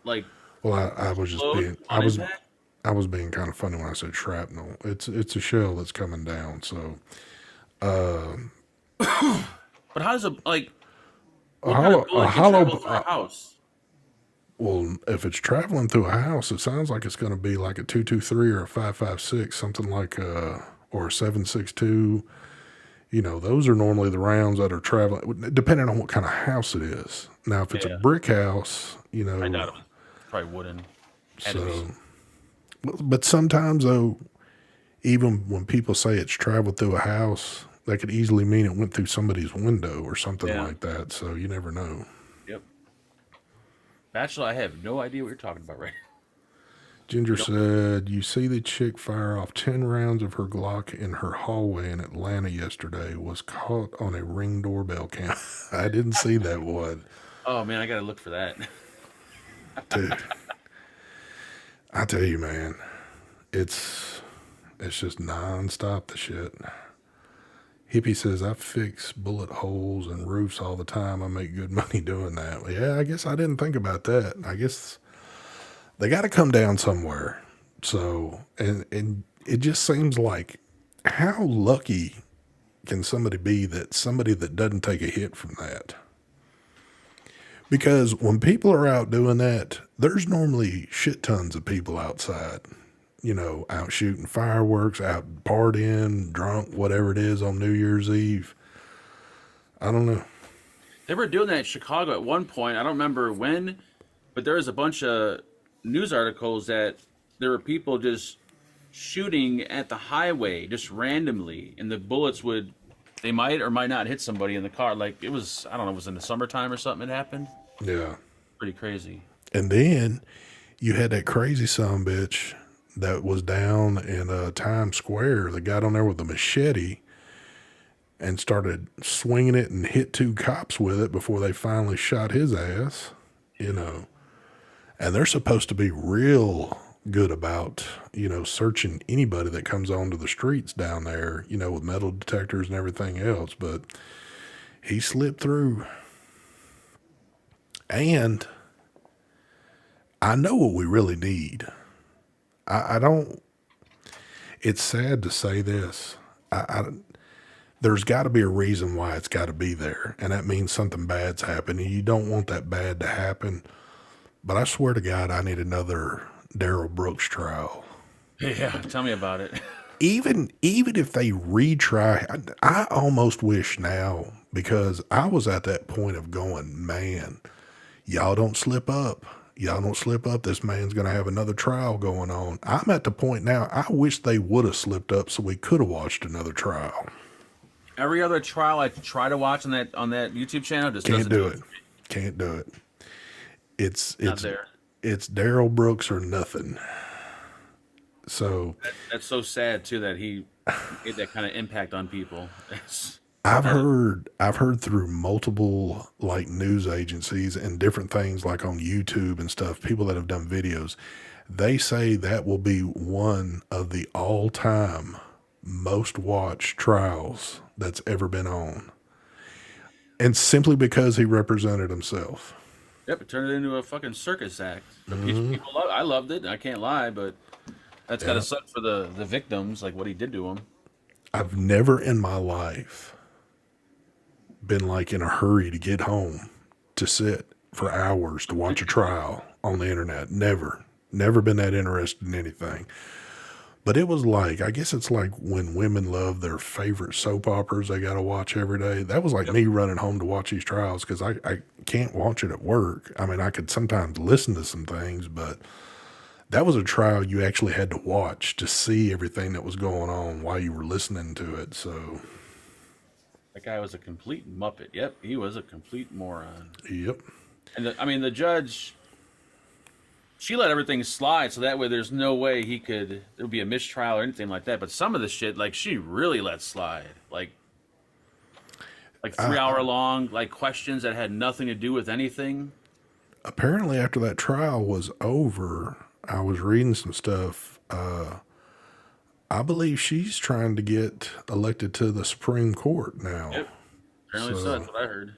like Well, I was just explode being, on impact? I was being kind of funny when I said shrapnel. It's a shell that's coming down. So, But how does it like a what kind hollow, of bullet a can travel hollow, through a house? well, if it's traveling through a house, it sounds like it's going to be like a 223 or a 556, something like or a 762. You know, those are normally the rounds that are traveling, depending on what kind of house it is. Now, if it's a Yeah. brick house, you know, I doubt it was probably wooden. Had to be. so, but sometimes though, even when people say it's traveled through a house, that could easily mean it went through somebody's window or something Yeah. like that. So you never know. Yep. Bachelor, I have no idea what you're talking about right now. Ginger said, "You see the chick fire off 10 rounds of her Glock in her hallway in Atlanta yesterday was caught on a Ring doorbell cam." I didn't see that one. Oh man, I gotta look for that. Dude, I tell you, man, it's just nonstop the shit. Hippie says, "I fix bullet holes and roofs all the time. I make good money doing that." Well, yeah, I guess I didn't think about that. I guess they got to come down somewhere. So, and it just seems like how lucky can somebody be that somebody that doesn't take a hit from that? Because when people are out doing that, there's normally shit tons of people outside, you know, out shooting fireworks, out partying, drunk, whatever it is on New Year's Eve. I don't know. They were doing that in Chicago at one point. I don't remember when, but there was a bunch of news articles that there were people just shooting at the highway just randomly, and the bullets they might or might not hit somebody in the car. Like it was, I don't know, it was in the summertime or something. It happened. Yeah. Pretty crazy. And then you had that crazy son bitch that was down in Times Square that got on there with a machete and started swinging it and hit 2 cops with it before they finally shot his ass, you know. And they're supposed to be real good about, searching anybody that comes onto the streets down there, with metal detectors and everything else. But he slipped through. And I know what we really need. I don't, it's sad to say this. There's got to be a reason why it's got to be there. And that means something bad's happening. You don't want that bad to happen. But I swear to God, I need another Daryl Brooks trial. Yeah, tell me about it. Even if they retry, I almost wish now, because I was at that point of going, man, y'all don't slip up. Y'all don't slip up. This man's going to have another trial going on. I'm at the point now, I wish they would have slipped up so we could have watched another trial. Every other trial I try to watch on that YouTube channel just Can't doesn't do it. Can't do it. It's Not there. It's Daryl Brooks or nothing. So That's so sad too that he made that kind of impact on people. I've heard through multiple like news agencies and different things like on YouTube and stuff, people that have done videos, they say that will be one of the all-time most watched trials that's ever been on. And simply because he represented himself. Yep, it turned it into a fucking circus act. But people love. I loved it. I can't lie, but that's gotta suck for the victims, like what he did to them. I've never in my life been like in a hurry to get home to sit for hours to watch a trial on the internet. Never been that interested in anything. But it was like, I guess it's like when women love their favorite soap operas they got to watch every day. That was like me running home to watch these trials because I can't watch it at work. I mean, I could sometimes listen to some things, but that was a trial you actually had to watch to see everything that was going on while you were listening to it. So, That guy was a complete muppet. Yep, he was a complete moron. yep. And the judge, she let everything slide, so that way there's no way there would be a mistrial or anything like that. But some of the shit, like she really let slide, like 3 hour long, like questions that had nothing to do with anything. Apparently, after that trial was over, I was reading some stuff. I believe she's trying to get elected to the Supreme Court now. Yep, apparently so. That's what I heard.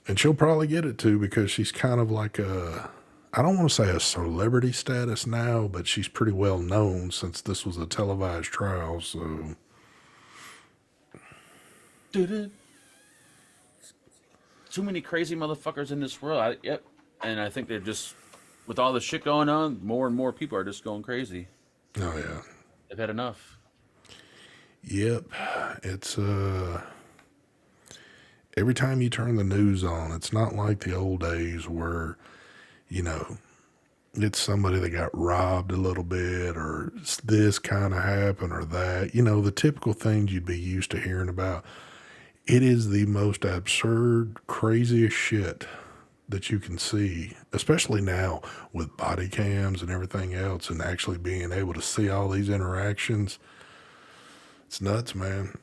And she'll probably get it too because she's kind of like I don't want to say a celebrity status now, but she's pretty well known since this was a televised trial. So, Too many crazy motherfuckers in this world. Yep. And I think they're just, with all the shit going on, more and more people are just going crazy. oh yeah, They've had enough. yep. It's every time you turn the news on, it's not like the old days where, you know, it's somebody that got robbed a little bit or this kind of happened or that, the typical things you'd be used to hearing about. It is the most absurd, craziest shit that you can see, especially now with body cams and everything else and actually being able to see all these interactions. It's nuts, man.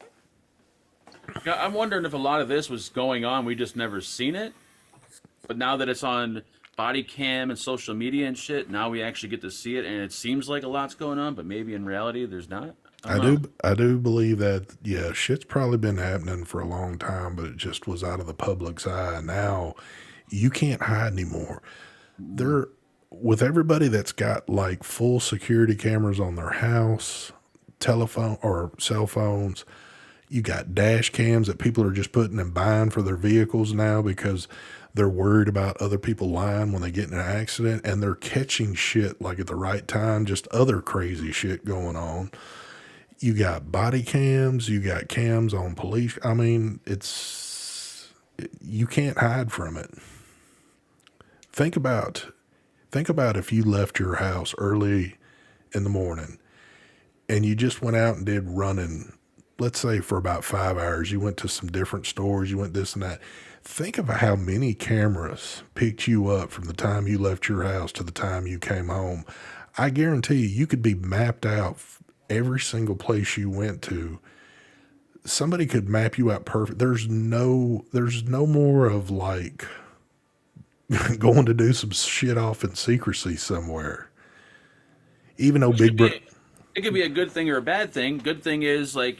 Yeah, I'm wondering if a lot of this was going on, we just never seen it. But now that it's on body cam and social media and shit, now we actually get to see it, and it seems like a lot's going on, but maybe in reality there's not. I do believe that, yeah, shit's probably been happening for a long time, but it just was out of the public's eye. Now you can't hide anymore. With everybody that's got like full security cameras on their house, telephone or cell phones, you got dash cams that people are just putting and buying for their vehicles now because they're worried about other people lying when they get in an accident, and they're catching shit like at the right time, just other crazy shit going on. You got body cams, you got cams on police. I mean, you can't hide from it. Think about if you left your house early in the morning and you just went out and did running, let's say for about 5 hours. You went to some different stores, you went this and that. Think of how many cameras picked you up from the time you left your house to the time you came home. I guarantee you could be mapped out every single place you went to. Somebody could map you out perfect. There's no more of like going to do some shit off in secrecy somewhere. even though Which Big Bro, it could be a good thing or a bad thing. Good thing is like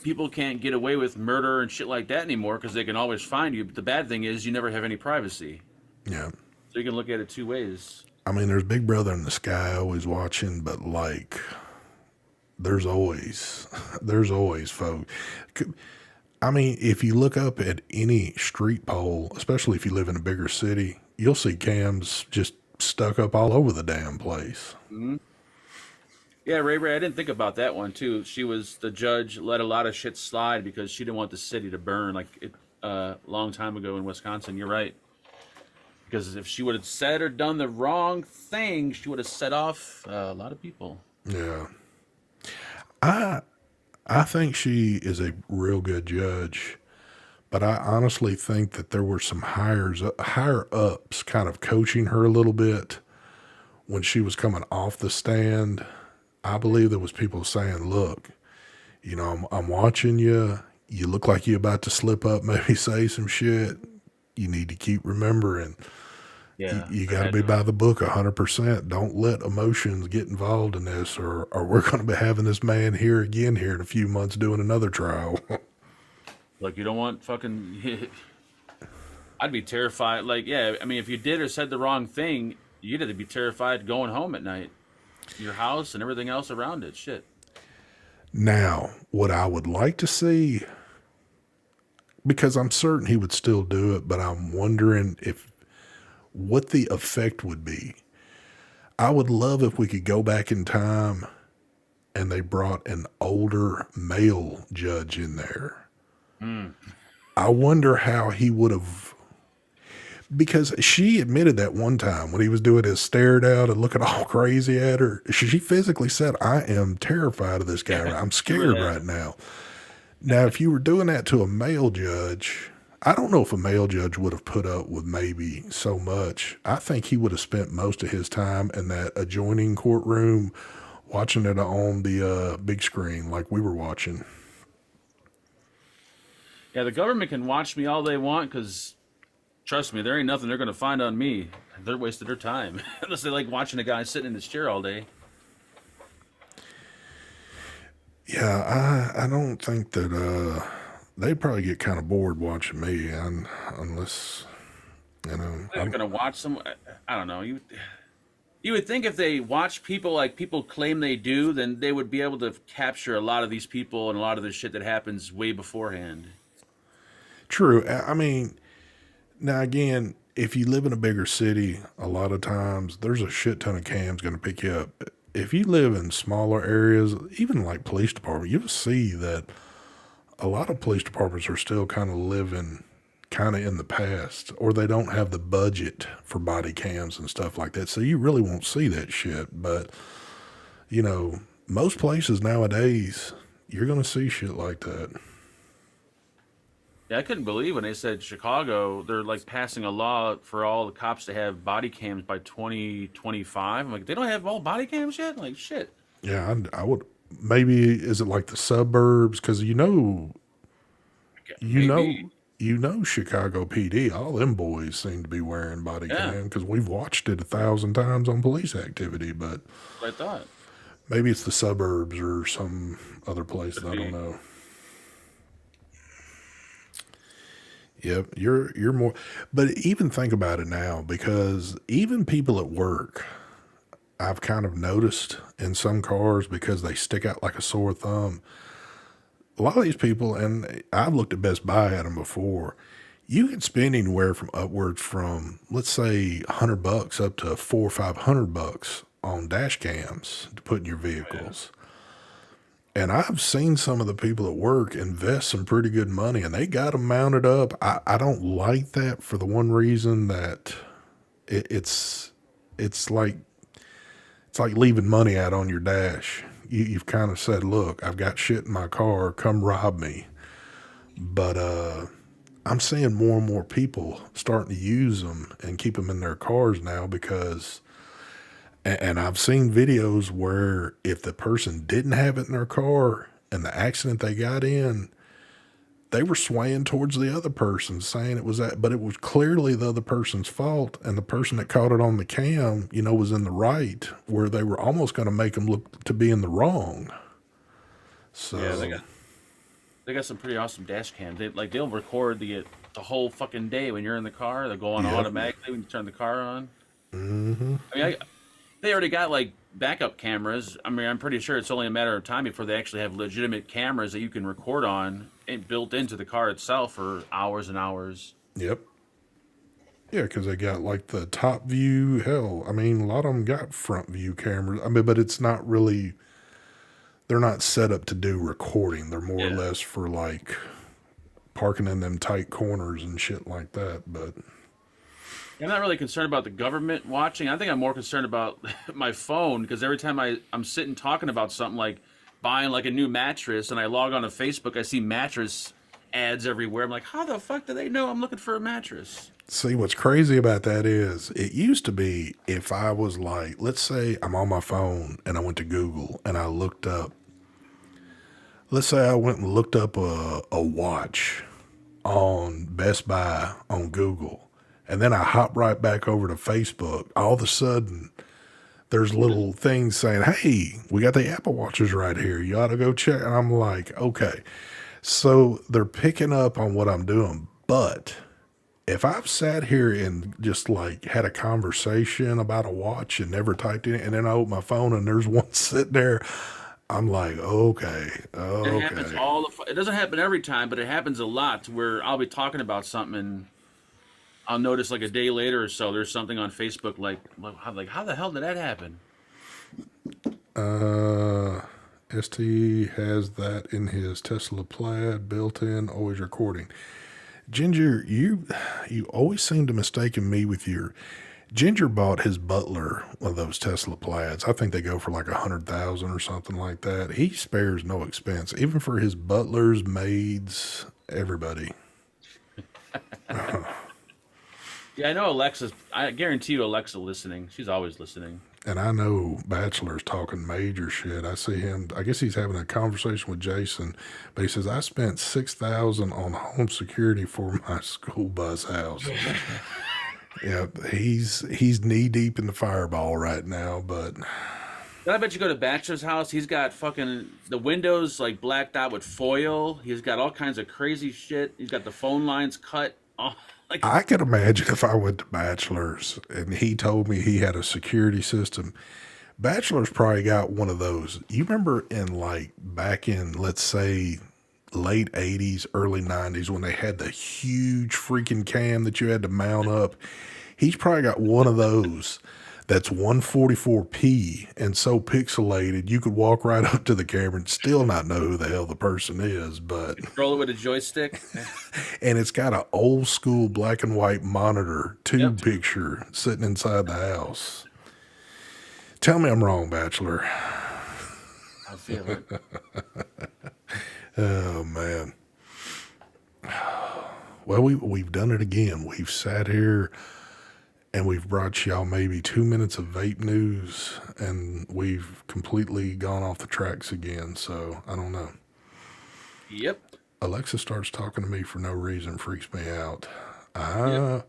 people can't get away with murder and shit like that anymore because they can always find you. But the bad thing is you never have any privacy. yeah. So you can look at it two ways. I mean, there's Big Brother in the sky always watching, but like, there's always, there's always folk. I mean, if you look up at any street pole, especially if you live in a bigger city, you'll see cams just stuck up all over the damn place. Hmm. Yeah, Ray Ray, I didn't think about that one too. She was the judge, let a lot of shit slide because she didn't want the city to burn like it long time ago in Wisconsin. You're right. Because if she would have said or done the wrong thing, she would have set off a lot of people. Yeah. I I think she is a real good judge, but I honestly think that there were some higher ups kind of coaching her a little bit when she was coming off the stand. I believe there was people saying, "Look, I'm watching you. You look like you're about to slip up, maybe say some shit. You need to keep remembering. Yeah, You there got to had be to. by the book 100%. Don't let emotions get involved in this, or we're going to be having this man here again here in a few months doing another trial." Like you don't want fucking. I'd be terrified. Like, yeah, I mean, if you did or said the wrong thing, you'd have to be terrified going home at night. Your house and everything else around it. Shit. Now, what I would like to see, because I'm certain he would still do it, but I'm wondering if what the effect would be. I would love if we could go back in time and they brought an older male judge in there. Mm. I wonder how he would have, because she admitted that one time when he was doing his stare down and looking all crazy at her, she physically said, "I am terrified of this guy. I'm Remember scared that? right now." Now, if you were doing that to a male judge, I don't know if a male judge would have put up with maybe so much. I think he would have spent most of his time in that adjoining courtroom watching it on the big screen like we were watching. Yeah, the government can watch me all they want because, trust me, there ain't nothing they're going to find on me. They're wasting their time. Unless they like watching a guy sitting in his chair all day. Yeah, I don't think that they'd probably get kind of bored watching me, unless They're I'm going to watch some. I don't know. You would think if they watch people like people claim they do, then they would be able to capture a lot of these people and a lot of the shit that happens way beforehand. true. I mean, now again, if you live in a bigger city, a lot of times there's a shit ton of cams going to pick you up. If you live in smaller areas, even like police department, you'll see that a lot of police departments are still kind of living kind of in the past, or they don't have the budget for body cams and stuff like that. So you really won't see that shit. But, most places nowadays, you're going to see shit like that. Yeah, I couldn't believe when they said Chicago, they're like passing a law for all the cops to have body cams by 2025. I'm like, they don't have all body cams yet? Like, shit. Yeah, I would. Maybe is it like the suburbs? Because you know, Maybe. Chicago PD. All them boys seem to be wearing body Yeah, cam because we've watched it 1,000 times on police activity. But that's what I thought. maybe it's the suburbs or some other place. Could I don't be. know. Yep, you're more. But even think about it now, because even people at work, I've kind of noticed in some cars because they stick out like a sore thumb. A lot of these people, and I've looked at Best Buy at them before. You can spend anywhere from upwards from, let's say, $100 up to $400 or $500 on dash cams to put in your Oh, yeah. vehicles. And I've seen some of the people at work invest some pretty good money, and they got them mounted up. I don't like that for the one reason that it, it's it's like it's like leaving money out on your dash. You've kind of said, "Look, I've got shit in my car. Come rob me." But I'm seeing more and more people starting to use them and keep them in their cars now because, and I've seen videos where if the person didn't have it in their car and the accident they got in, they were swaying towards the other person, saying it was that, but it was clearly the other person's fault, and the person that caught it on the cam, was in the right, where they were almost going to make them look to be in the wrong. So Yeah, they got some pretty awesome dash cams. They'll record the whole fucking day when you're in the car. They'll go on automatically when you turn the car on. Mm-hmm. I mean, they already got like backup cameras. I mean, I'm pretty sure it's only a matter of time before they actually have legitimate cameras that you can record on and built into the car itself for hours and hours. Yep. Yeah, because they got like the top view. Hell, I mean, a lot of them got front view cameras. I mean, but it's not really. They're not set up to do recording. They're more or less for like parking in them tight corners and shit like that. But I'm not really concerned about the government watching. I think I'm more concerned about my phone, because every time I'm sitting talking about something like buying like a new mattress and I log on to Facebook, I see mattress ads everywhere. I'm like, how the fuck do they know I'm looking for a mattress? see, what's crazy about that is it used to be if I was like, let's say I'm on my phone and I went to Google and I looked up, let's say I went and looked up a watch on Best Buy on Google, and then I hop right back over to Facebook. All of a sudden, there's little things saying, hey, we got the Apple Watches right here. You ought to go check. And I'm like, okay. So they're picking up on what I'm doing. But if I've sat here and just like had a conversation about a watch and never typed in it, and then I open my phone and there's one sitting there, I'm like, okay. It happens it doesn't happen every time, but it happens a lot to where I'll be talking about something and I'll notice like a day later or so, there's something on Facebook like how the hell did that happen? ST has that in his Tesla Plaid built in, always recording. Ginger, you always seem to mistaken me with your. Ginger bought his butler one of those Tesla Plaids. I think they go for like 100,000 or something like that. He spares no expense, even for his butlers, maids, everybody. Yeah, I know Alexa's. I guarantee you, Alexa listening. She's always listening. And I know Bachelor's talking major shit. I see him. I guess he's having a conversation with Jason, but he says I spent $6,000 on home security for my school bus house. Yeah, he's knee deep in the fireball right now. But then I bet you go to Bachelor's house. He's got fucking the windows like blacked out with foil. He's got all kinds of crazy shit. He's got the phone lines cut. Like, I could imagine if I went to Bachelor's and he told me he had a security system. Bachelor's probably got one of those. You remember in like back in, let's say, late 80s, early 90s when they had the huge freaking cam that you had to mount up? He's probably got one of those that's 144p and so pixelated you could walk right up to the camera and still not know who the hell the person is, but control it with a joystick. And it's got an old school black and white monitor tube picture sitting inside the house. Tell me I'm wrong, Bachelor. I feel it. Oh man. Well, we've done it again. We've sat here and we've brought y'all maybe 2 minutes of vape news, and we've completely gone off the tracks again. So I don't know. Yep. Alexa starts talking to me for no reason, freaks me out. I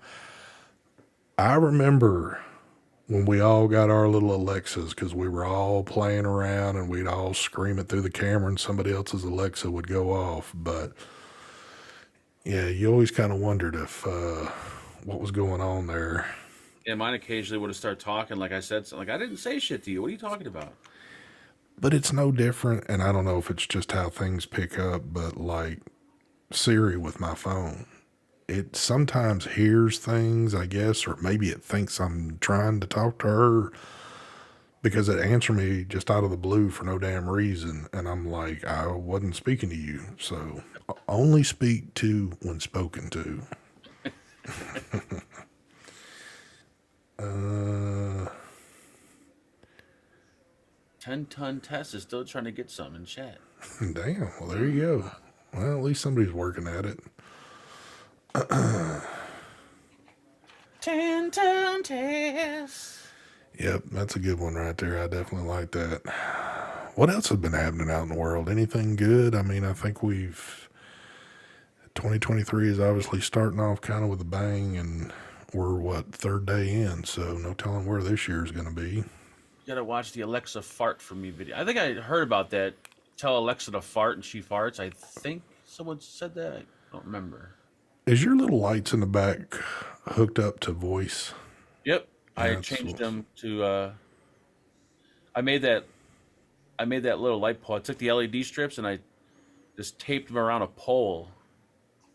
remember when we all got our little Alexas, because we were all playing around and we'd all scream it through the camera and somebody else's Alexa would go off. But yeah, you always kind of wondered if what was going on there. Yeah, mine occasionally would have started talking like I said something. Like, I didn't say shit to you. What are you talking about? But it's no different, and I don't know if it's just how things pick up, but like Siri with my phone, it sometimes hears things, I guess, or maybe it thinks I'm trying to talk to her because it answered me just out of the blue for no damn reason, and I'm like, I wasn't speaking to you, so only speak to when spoken to. 10-ton Tess is still trying to get some in chat. Damn, well, there you go. Well, at least somebody's working at it. 10-ton Tess. Yep, that's a good one right there. I definitely like that. What else has been happening out in the world? Anything good? I mean, I think we've 2023 is obviously starting off kind of with a bang, and we're what, third day in, so no telling where this year is going to be. You gotta watch the Alexa fart for me video. I think I heard about that. Tell Alexa to fart and she farts. I think someone said that. I don't remember. Is your little lights in the back hooked up to voice? Yep. I That's changed what- them to I made that little light pole. I took the LED strips and I just taped them around a pole.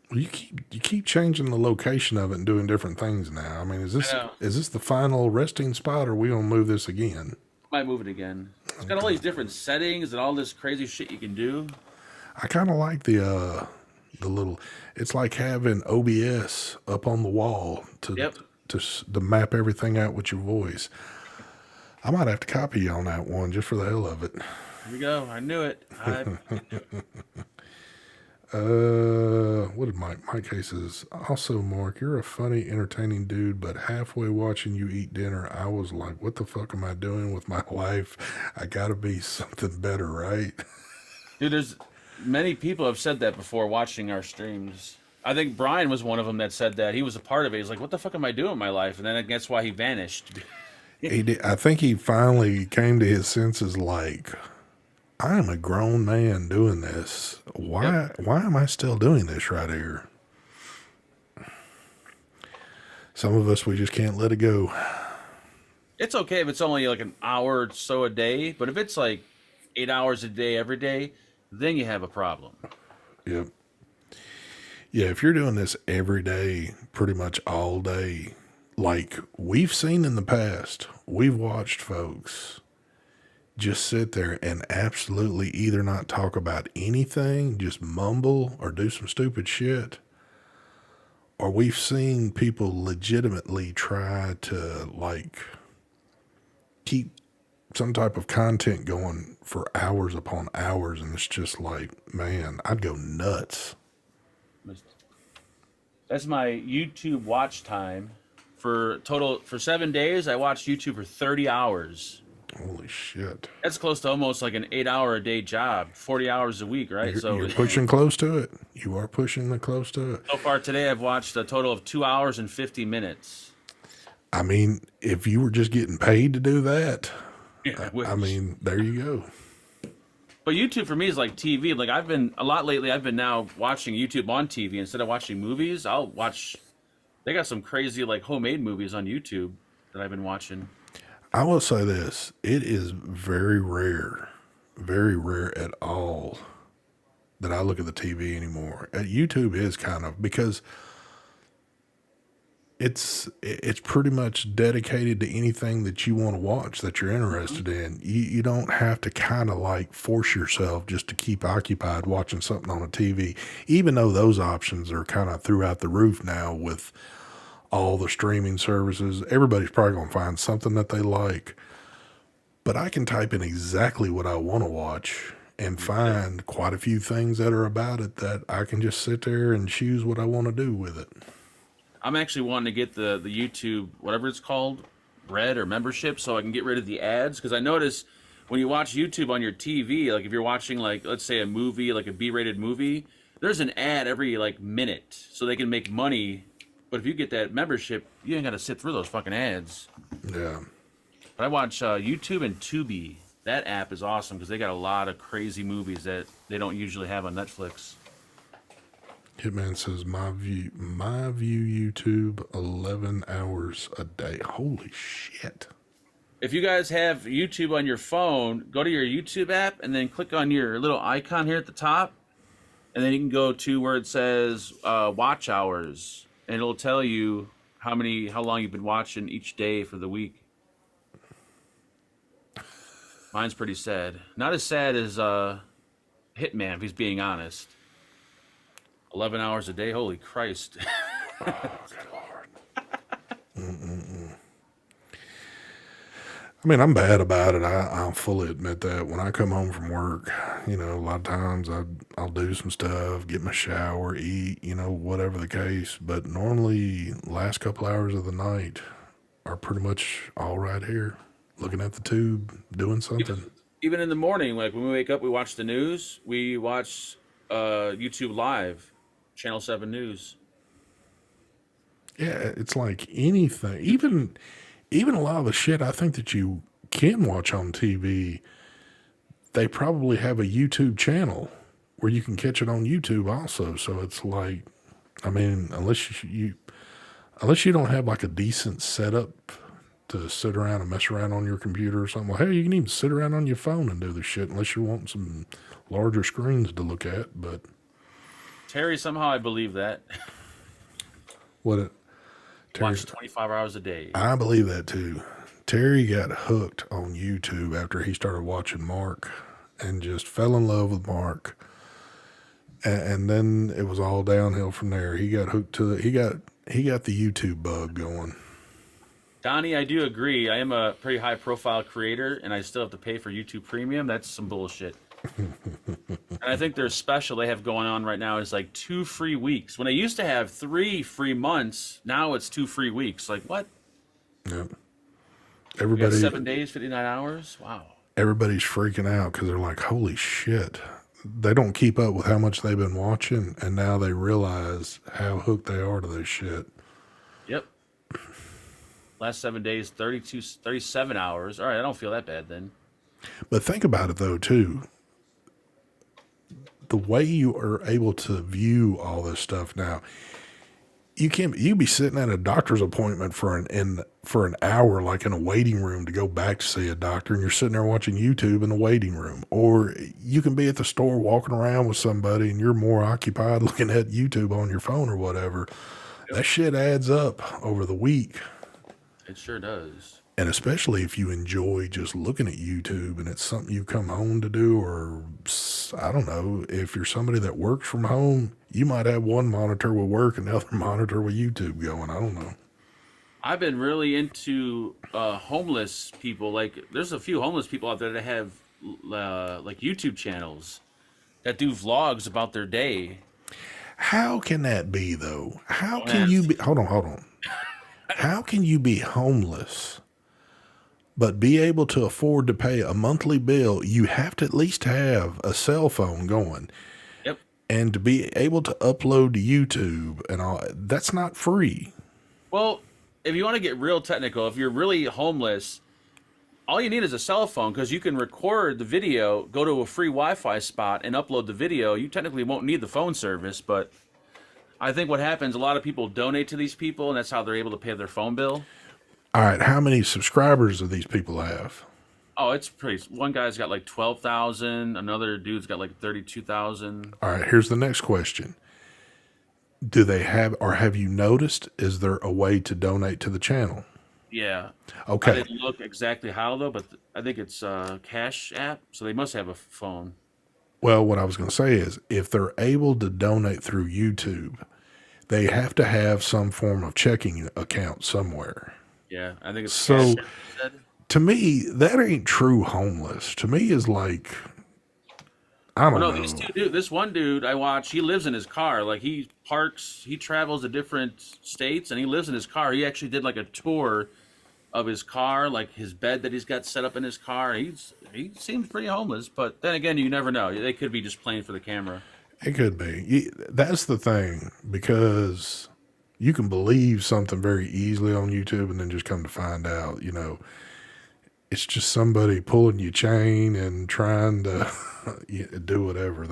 Well, you keep changing the location of it and doing different things now. I mean, is know. this the final resting spot, or are we gonna move this again? Might move it again. It's got all these different settings and all this crazy shit you can do. I kind of like the little. It's like having OBS up on the wall Yep. to map everything out with your voice. I might have to copy you on that one just for the hell of it. Here we go. I knew it. What did Mike Case says? Also, Mark, you're a funny, entertaining dude, but halfway watching you eat dinner, I was like, what the fuck am I doing with my life? I gotta be something better, right? Dude, there's many people have said that before watching our streams. I think Brian was one of them that said that. He was a part of it. He's like, what the fuck am I doing in my life? And then that's why he vanished. He did. I think he finally came to his senses like, I am a grown man doing this. Why am I still doing this right here? Some of us, we just can't let it go. It's okay if it's only like an hour or so a day, but if it's like 8 hours a day every day, then you have a problem. Yep. Yeah, if you're doing this every day, pretty much all day, like we've seen in the past, we've watched folks just sit there and absolutely either not talk about anything, just mumble or do some stupid shit. Or we've seen people legitimately try to like keep some type of content going for hours upon hours, and it's just like, man, I'd go nuts. That's my YouTube watch time. For 7 days, I watched YouTube for 30 hours. Holy shit. That's close to almost like an 8 hour a day job, 40 hours a week, right? You're pushing close to it. You are pushing close to it. So far today, I've watched a total of 2 hours and 50 minutes. I mean, if you were just getting paid to do that, Yeah, I mean, there you go. But YouTube for me is like TV. Like I've been now watching YouTube on TV instead of watching movies. I'll watch. They got some crazy like homemade movies on YouTube that I've been watching. I will say this. It is very rare at all that I look at the TV anymore. At YouTube is kind of, because it's pretty much dedicated to anything that you want to watch that you're interested in. You don't have to kind of like force yourself just to keep occupied watching something on a TV, even though those options are kind of throughout the roof now with all the streaming services. Everybody's probably going to find something that they like, but I can type in exactly what I want to watch and find quite a few things that are about it that I can just sit there and choose what I want to do with it. I'm actually wanting to get the YouTube, whatever it's called, Red or membership, so I can get rid of the ads. Because I notice when you watch YouTube on your TV, like if you're watching, like, let's say a movie, like a B-rated movie, there's an ad every, like, minute, so they can make money. But if you get that membership, you ain't got to sit through those fucking ads. Yeah. But I watch YouTube and Tubi. That app is awesome because they got a lot of crazy movies that they don't usually have on Netflix. Hitman says, my view YouTube 11 hours a day. Holy shit. If you guys have YouTube on your phone, go to your YouTube app and then click on your little icon here at the top. And then you can go to where it says watch hours. And it'll tell you how long you've been watching each day for the week. Mine's pretty sad. Not as sad as Hitman, if he's being honest. 11 hours a day, holy Christ. Oh, good Lord. I mean, I'm bad about it. I'll fully admit that. When I come home from work, a lot of times I'll do some stuff, get my shower, eat, whatever the case. But normally, last couple hours of the night are pretty much all right here, looking at the tube, doing something. Even in the morning, like when we wake up, we watch the news. We watch YouTube Live. Channel 7 News. Yeah, it's like anything. Even a lot of the shit I think that you can watch on TV, they probably have a YouTube channel where you can catch it on YouTube also. So it's like, I mean, unless you don't have like a decent setup to sit around and mess around on your computer or something. Well, hell, you can even sit around on your phone and do this shit unless you want some larger screens to look at. But Terry, somehow I believe that. what it, Terry, Watch 25 hours a day. I believe that too. Terry got hooked on YouTube after he started watching Mark and just fell in love with Mark. And then it was all downhill from there. He got hooked to he got the YouTube bug going. Donnie, I do agree. I am a pretty high profile creator and I still have to pay for YouTube Premium. That's some bullshit. And I think their special they have going on right now is like 2 free weeks. When they used to have 3 free months, now it's 2 free weeks. Like what? Yep. You got Everybody 7 days, 59 hours? Wow. everybody's freaking out because they're like, holy shit. They don't keep up with how much they've been watching, and now they realize how hooked they are to this shit. Yep. Last 7 days, 37 hours. All right, I don't feel that bad then. But think about it though, too. The way you are able to view all this stuff now, you be sitting at a doctor's appointment for an hour, like in a waiting room to go back to see a doctor, and you're sitting there watching YouTube in the waiting room. Or you can be at the store walking around with somebody and you're more occupied looking at YouTube on your phone or whatever. Yep. That shit adds up over the week. It sure does. And especially if you enjoy just looking at YouTube and it's something you come home to do, or I don't know, if you're somebody that works from home, you might have one monitor with work and the other monitor with YouTube going. I don't know. I've been really into homeless people. Like, there's a few homeless people out there that have like YouTube channels that do vlogs about their day. How can that be though? How Don't can you ask. be, hold on. How can you be homeless but be able to afford to pay a monthly bill? You have to at least have a cell phone going. Yep. And to be able to upload to YouTube and all, that's not free. Well, if you want to get real technical, if you're really homeless, all you need is a cell phone because you can record the video, go to a free Wi-Fi spot, and upload the video. You technically won't need the phone service, but I think what happens, a lot of people donate to these people, and that's how they're able to pay their phone bill. All right, how many subscribers do these people have? Oh, it's pretty. One guy's got like 12,000. Another dude's got like 32,000. All right, here's the next question. Do they have, or have you noticed, is there a way to donate to the channel? Yeah. I Okay. didn't look exactly how though, but I think it's a Cash App, so they must have a phone. Well, what I was going to say is if they're able to donate through YouTube, they have to have some form of checking account somewhere. Yeah, I think it's So Cash App. You said? to me, that ain't true homeless. To me is like, I Well, don't no, know. these two dude. This one dude I watch, he lives in his car. Like he parks, he travels to different states, and he lives in his car. He actually did like a tour of his car, like his bed that he's got set up in his car. He seems pretty homeless, but then again, you never know. They could be just playing for the camera. It could be. That's the thing, because you can believe something very easily on YouTube and then just come to find out, it's just somebody pulling your chain and trying to do whatever.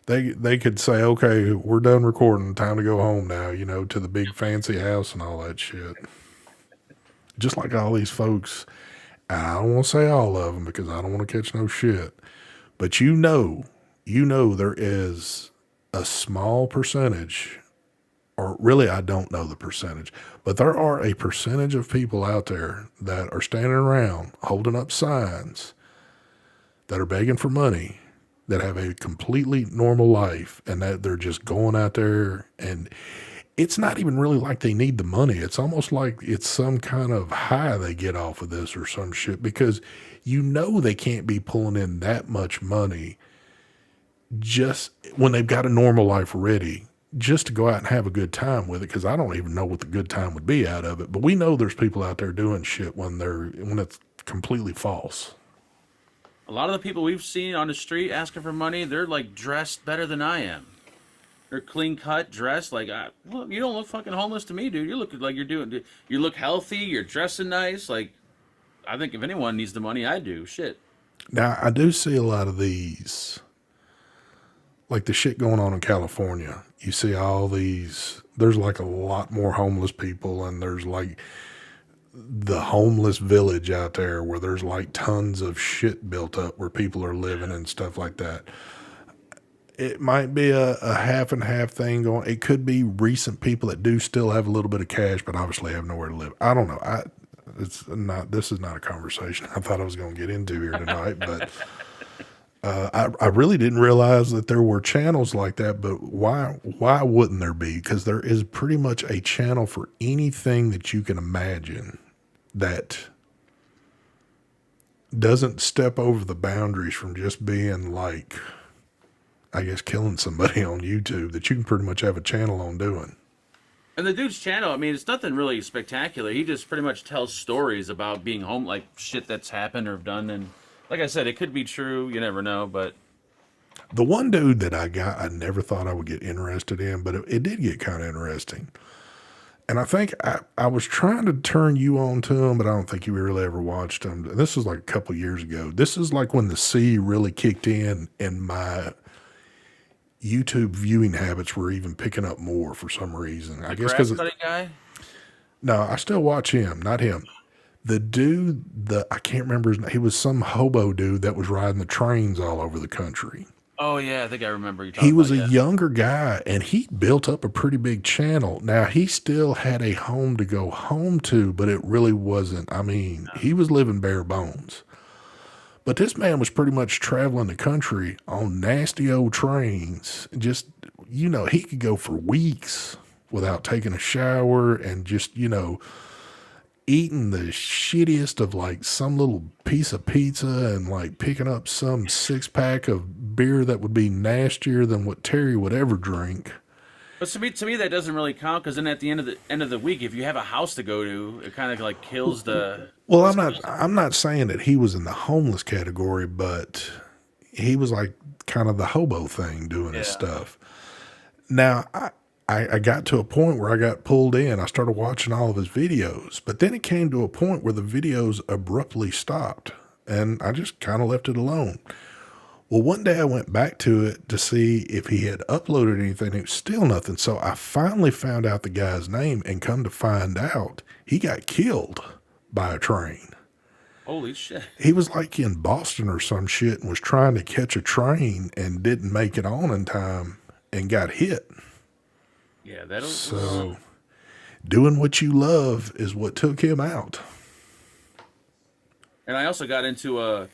They could say, okay, we're done recording, time to go home now, to the big fancy house and all that shit. Just like all these folks, and I don't want to say all of them because I don't want to catch no shit, but there is a small percentage, or really I don't know the percentage, but there are a percentage of people out there that are standing around holding up signs that are begging for money, that have a completely normal life, and that they're just going out there, and it's not even really like they need the money. It's almost like it's some kind of high they get off of this or some shit, because they can't be pulling in that much money just when they've got a normal life ready, just to go out and have a good time with it. Because I don't even know what the good time would be out of it, but we know there's people out there doing shit when it's completely false. A lot of the people we've seen on the street asking for money, they're like dressed better than I am. They're clean cut, dressed. Like, look, you don't look fucking homeless to me, dude. You look like you're doing. You look healthy. You're dressing nice. Like, I think if anyone needs the money, I do. Shit. Now, I do see a lot of these, like the shit going on in California. You see all these, there's like a lot more homeless people, and there's like the homeless village out there where there's like tons of shit built up where people are living and stuff like that. It might be a half and half thing going. It could be recent people that do still have a little bit of cash, but obviously have nowhere to live. I don't know. It's not. This is not a conversation I thought I was going to get into here tonight, but I really didn't realize that there were channels like that. But why wouldn't there be? Because there is pretty much a channel for anything that you can imagine that doesn't step over the boundaries from just being like, I guess, killing somebody on YouTube, that you can pretty much have a channel on doing. And the dude's channel, I mean, it's nothing really spectacular. He just pretty much tells stories about being home, like shit that's happened or done. And like I said, it could be true. You never know. But The one dude that I never thought I would get interested in, but it did get kind of interesting. And I think I was trying to turn you on to him, but I don't think you really ever watched him. This was like a couple years ago. This is like when the sea really kicked in and my YouTube viewing habits were even picking up more for some reason. I guess grass because cutting guy. no, I still watch him, not him. The dude, I can't remember his name. He was some hobo dude that was riding the trains all over the country. Oh yeah, I think I remember you talking He was about. a Yeah. younger guy, and he built up a pretty big channel. Now, he still had a home to go home to, but it really wasn't. I mean, he was living bare bones. But this man was pretty much traveling the country on nasty old trains. Just, he could go for weeks without taking a shower and just, eating the shittiest of like some little piece of pizza and like picking up some 6-pack of beer that would be nastier than what Terry would ever drink. But to me, that doesn't really count because then at the end of the week, if you have a house to go to, it kind of like kills the. Well, I'm not saying that he was in the homeless category, but he was like kind of the hobo thing doing his Yeah. stuff. Now, I got to a point where I got pulled in. I started watching all of his videos, but then it came to a point where the videos abruptly stopped, and I just kind of left it alone. Well, one day I went back to it to see if he had uploaded anything. It was still nothing. So I finally found out the guy's name, and come to find out, he got killed by a train. Holy shit! He was like in Boston or some shit and was trying to catch a train and didn't make it on in time and got hit. Yeah, that'll. So doing what you love is what took him out. And I also got into a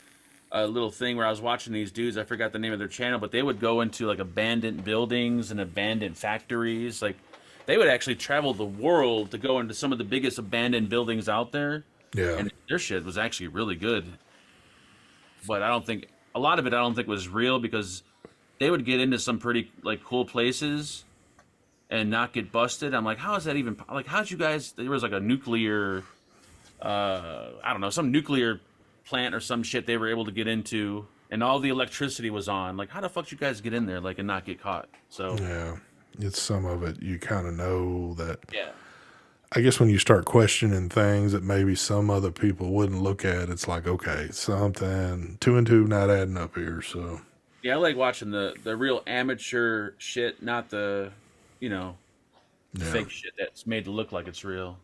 little thing where I was watching these dudes. I forgot the name of their channel, but they would go into like abandoned buildings and abandoned factories. Like they would actually travel the world to go into some of the biggest abandoned buildings out there. Yeah. And their shit was actually really good. But I don't think a lot of it I don't think was real because they would get into some pretty like cool places and not get busted. I'm like, how is that even like how'd you guys there was like a nuclear I don't know, some nuclear plant or some shit they were able to get into and all the electricity was on. Like how the fuck did you guys get in there like and not get caught? So Yeah. It's some of it. You kind of know that. yeah. I guess when you start questioning things that maybe some other people wouldn't look at, it's like, okay, something, two and two not adding up here. So, Yeah, I like watching the real amateur shit, not the, yeah. fake shit that's made to look like it's real.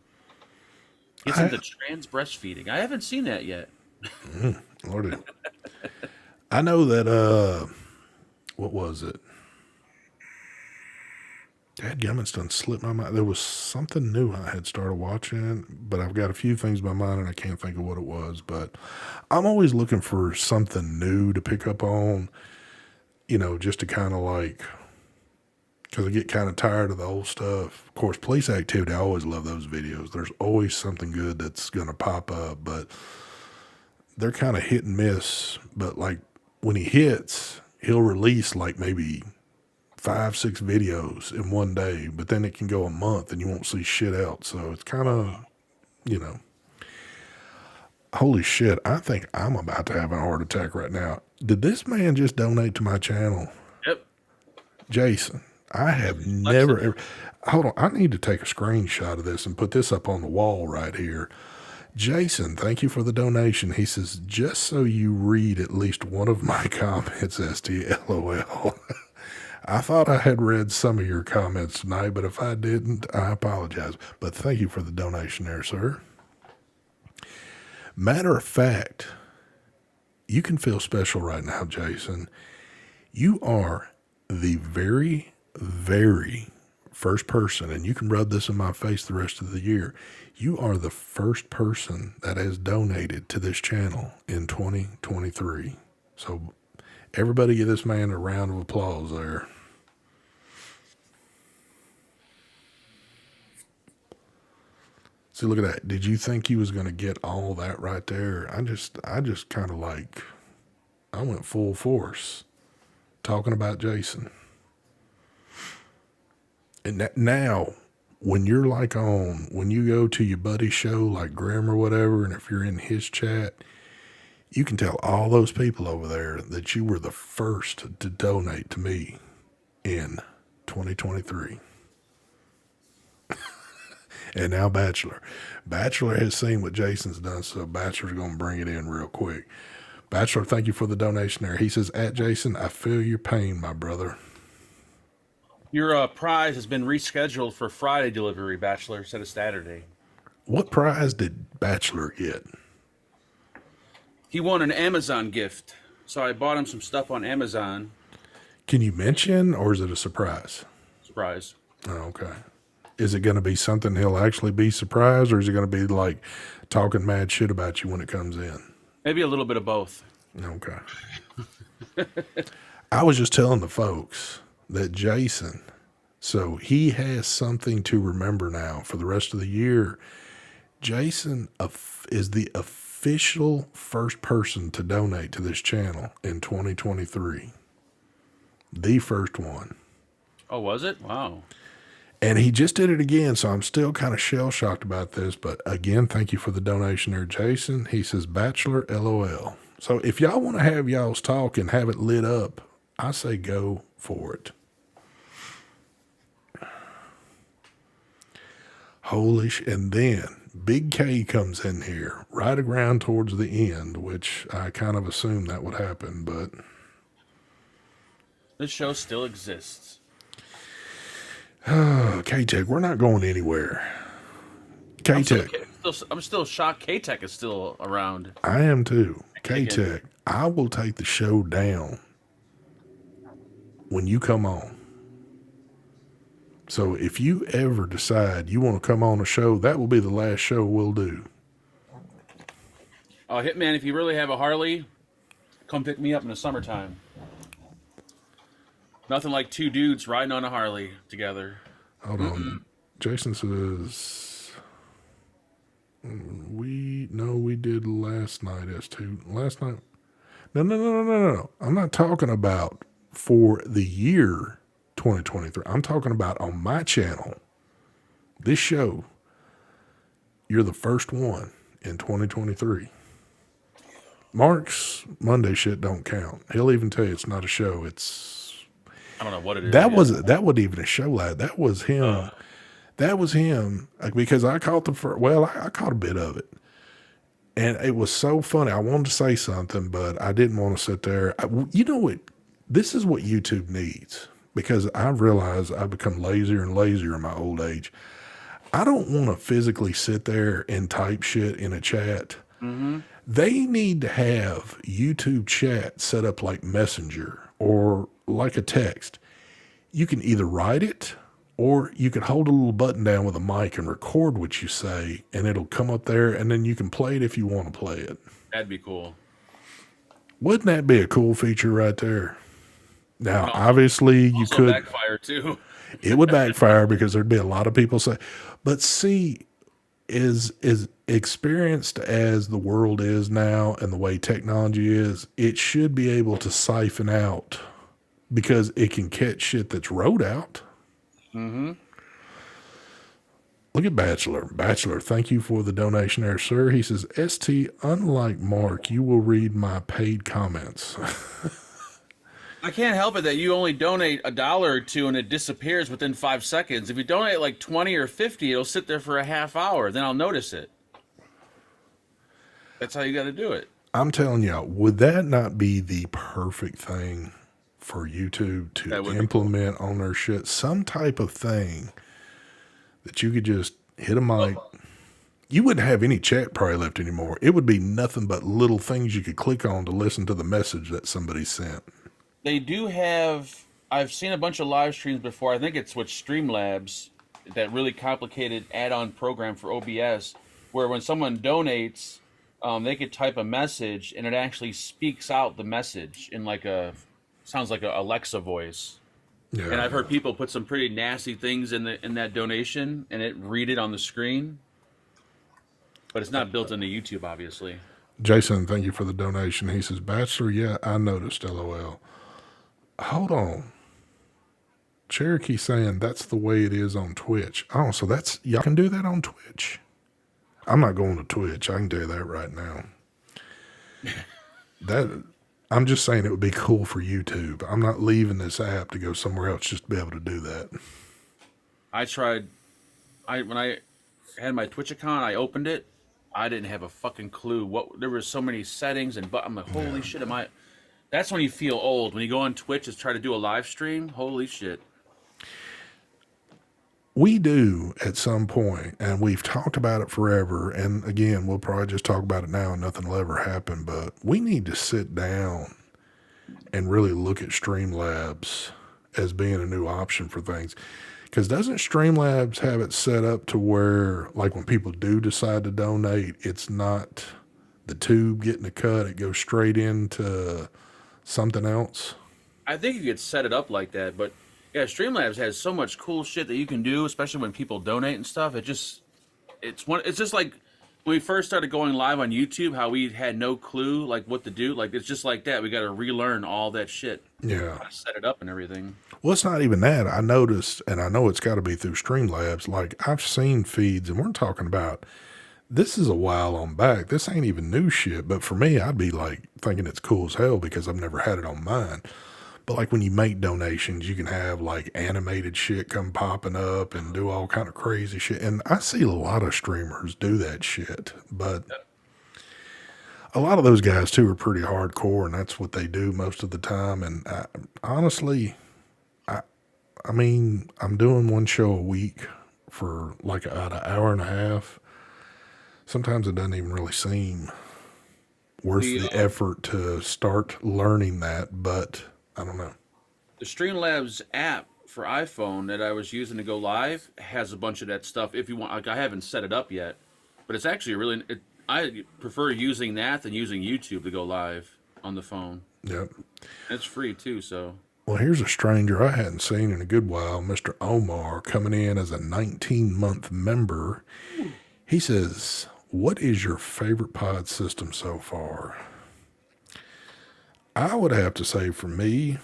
Gets into trans breastfeeding. I haven't seen that yet. Lordy. I know that, what was it? Dadgummits done slipped my mind. There was something new I had started watching, but I've got a few things in my mind and I can't think of what it was. But I'm always looking for something new to pick up on, just to kind of like, because I get kind of tired of the old stuff. Of course, police activity, I always love those videos. There's always something good that's going to pop up, but they're kind of hit and miss. But like when he hits, he'll release like maybe 5-6 videos in one day, but then it can go a month and you won't see shit else. So it's kind of, holy shit. I think I'm about to have a heart attack right now. Did this man just donate to my channel? Yep. Jason, I have Flexing never it. ever. Hold on. I need to take a screenshot of this and put this up on the wall right here. Jason, thank you for the donation. He says, just so you read at least one of my comments, STLOL. I thought I had read some of your comments tonight, but if I didn't, I apologize. But thank you for the donation there, sir. Matter of fact, you can feel special right now, Jason. You are the very, very first person, and you can rub this in my face the rest of the year. You are the first person that has donated to this channel in 2023. So everybody give this man a round of applause there. See, look at that. Did you think you was going to get all that right there? I just kind of like, I went full force talking about Jason. And now, when you're like when you go to your buddy's show like Grim or whatever, and if you're in his chat, you can tell all those people over there that you were the first to donate to me in 2023. And now Bachelor has seen what Jason's done, so Bachelor's going to bring it in real quick. Bachelor, thank you for the donation there. He says, at Jason, I feel your pain, my brother. Your prize has been rescheduled for Friday delivery, Bachelor, instead of Saturday. What prize did Bachelor get? He won an Amazon gift, so I bought him some stuff on Amazon. Can you mention, or is it a surprise? Surprise. Oh, okay. Is it going to be something he'll actually be surprised, or is it going to be like talking mad shit about you when it comes in? Maybe a little bit of both. Okay. I was just telling the folks that Jason, so he has something to remember now for the rest of the year. Jason is the official first person to donate to this channel in 2023. The first one. Oh, was it? Wow. And he just did it again, so I'm still kind of shell-shocked about this. But again, thank you for the donation there, Jason. He says, Bachelor, LOL. So if y'all want to have y'all's talk and have it lit up, I say go for it. Holy shit. And then Big K comes in here right around towards the end, which I kind of assumed that would happen, but This show still exists. K-Tech, we're not going anywhere. K-Tech. I'm still shocked K-Tech is still around. I am too. K-Tech, I will take the show down when you come on. So if you ever decide you want to come on a show, that will be the last show we'll do. Oh, Hitman, if you really have a Harley, come pick me up in the summertime. Nothing like two dudes riding on a Harley together. Hold on. Jason says, we did last night, S2. Last night. No. I'm not talking about for the year 2023. I'm talking about on my channel, this show, you're the first one in 2023. Mark's Monday shit don't count. He'll even tell you it's not a show. I don't know what it is. That wasn't even a show lad. That was him. That was him. Because I caught I caught a bit of it. And it was so funny. I wanted to say something, but I didn't want to sit there. You know what? This is what YouTube needs. Because I realize I've become lazier and lazier in my old age. I don't want to physically sit there and type shit in a chat. Mm-hmm. They need to have YouTube chat set up like Messenger or like a text. You can either write it or you can hold a little button down with a mic and record what you say, and it'll come up there, and then you can play it if you want to play it. That'd be cool. Wouldn't that be a cool feature right there? Now, obviously, you could backfire too. It would backfire because there'd be a lot of people say, but see, is experienced as the world is now and the way technology is, it should be able to siphon out because it can catch shit that's wrote out. Mm-hmm. Look at Bachelor. Bachelor, thank you for the donation there, sir. He says, ST, unlike Mark, you will read my paid comments. I can't help it that you only donate $1 or $2 and it disappears within 5 seconds. If you donate like 20 or 50, it'll sit there for a half hour. Then I'll notice it. That's how you got to do it. I'm telling you, would that not be the perfect thing for YouTube to implement on their shit? Some type of thing that you could just hit a mic. You wouldn't have any chat probably left anymore. It would be nothing but little things you could click on to listen to the message that somebody sent. They do have, I've seen a bunch of live streams before. I think it's with Streamlabs, that really complicated add-on program for OBS, where when someone donates, they could type a message and it actually speaks out the message in like sounds like a Alexa voice. Yeah. And I've heard people put some pretty nasty things in that donation and it read it on the screen. But it's not built into YouTube, obviously. Jason, thank you for the donation. He says, Bachelor, yeah, I noticed, LOL. Hold on. Cherokee saying that's the way it is on Twitch. Oh, so y'all can do that on Twitch. I'm not going to Twitch. I can do that right now. I'm just saying it would be cool for YouTube. I'm not leaving this app to go somewhere else just to be able to do that. I tried. When I had my Twitch account, I opened it. I didn't have a fucking clue there were so many settings I'm like, holy shit, that's when you feel old. When you go on Twitch and try to do a live stream, holy shit. We do at some point, and we've talked about it forever. And again, we'll probably just talk about it now and nothing will ever happen. But we need to sit down and really look at Streamlabs as being a new option for things. Because doesn't Streamlabs have it set up to where, like when people do decide to donate, it's not the tube getting a cut, it goes straight into something else? I think you could set it up like that, but yeah, Streamlabs has so much cool shit that you can do, especially when people donate and stuff. It's just like when we first started going live on YouTube, how we had no clue like what to do. Like it's just like that. We got to relearn all that shit. Yeah, set it up and everything. Well, it's not even that. I noticed, and I know it's got to be through Streamlabs. Like I've seen feeds, and we're talking about this is a while on back. This ain't even new shit. But for me, I'd be like thinking it's cool as hell because I've never had it on mine. But like when you make donations, you can have like animated shit come popping up and do all kind of crazy shit. And I see a lot of streamers do that shit, but a lot of those guys too are pretty hardcore, and that's what they do most of the time. And honestly, I mean, I'm doing one show a week for like about an hour and a half. Sometimes it doesn't even really seem worth the effort to start learning that, but I don't know. The Streamlabs app for iPhone that I was using to go live has a bunch of that stuff. If you want, like, I haven't set it up yet, but it's actually I prefer using that than using YouTube to go live on the phone. Yep. It's free too, so. Well, here's a stranger I hadn't seen in a good while, Mr. Omar, coming in as a 19-month member. He says, what is your favorite pod system so far? I would have to say for me,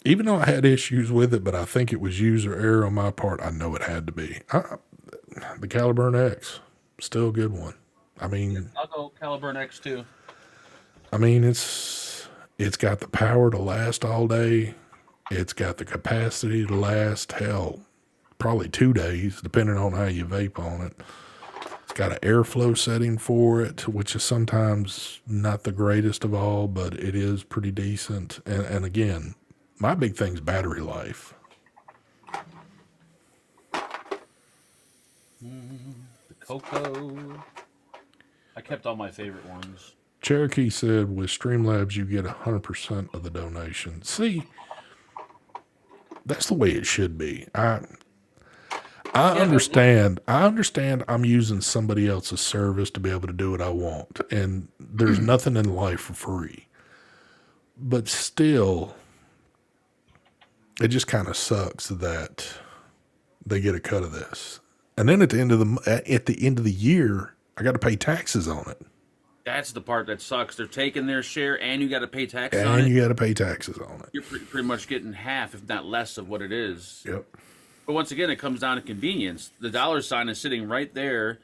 even though I had issues with it, but I think it was user error on my part, I know it had to be. The Caliburn X, still a good one. I mean, I'll go Caliburn X too. I mean, it's got the power to last all day. It's got the capacity to last, hell, probably 2 days, depending on how you vape on it. It's got an airflow setting for it, which is sometimes not the greatest of all, but it is pretty decent. And again, my big thing's battery life. The Cocoa. I kept all my favorite ones. Cherokee said, with Streamlabs, you get 100% of the donation. See, that's the way it should be. I understand I'm using somebody else's service to be able to do what I want. And there's nothing in life for free. But still, it just kind of sucks that they get a cut of this. And then at the end of the year, I got to pay taxes on it. That's the part that sucks. They're taking their share, and you got to pay taxes on it. And you got to pay taxes on it. You're pretty much getting half, if not less, of what it is. Yep. But once again, it comes down to convenience. The dollar sign is sitting right there.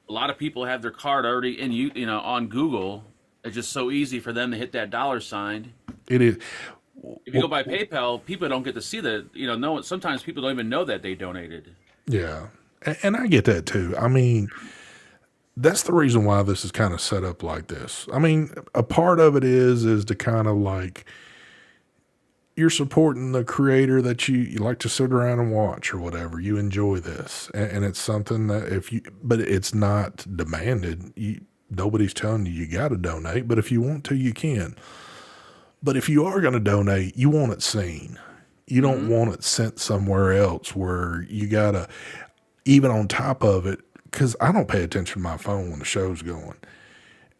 A lot of people have their card already on Google. It's just so easy for them to hit that dollar sign, It is. If you go Well, by PayPal, people don't get to see that. No. Sometimes people don't even know that they donated. yeah. And I get that too. I mean, that's the reason why this is kind of set up like this. I mean, a part of it is to kind of like you're supporting the creator that you like to sit around and watch or whatever. You enjoy this, and it's something that but it's not demanded. Nobody's telling you got to donate, but if you want to, you can. But if you are going to donate, you want it seen. You don't want it sent somewhere else where you gotta, even on top of it, because I don't pay attention to my phone when the show's going.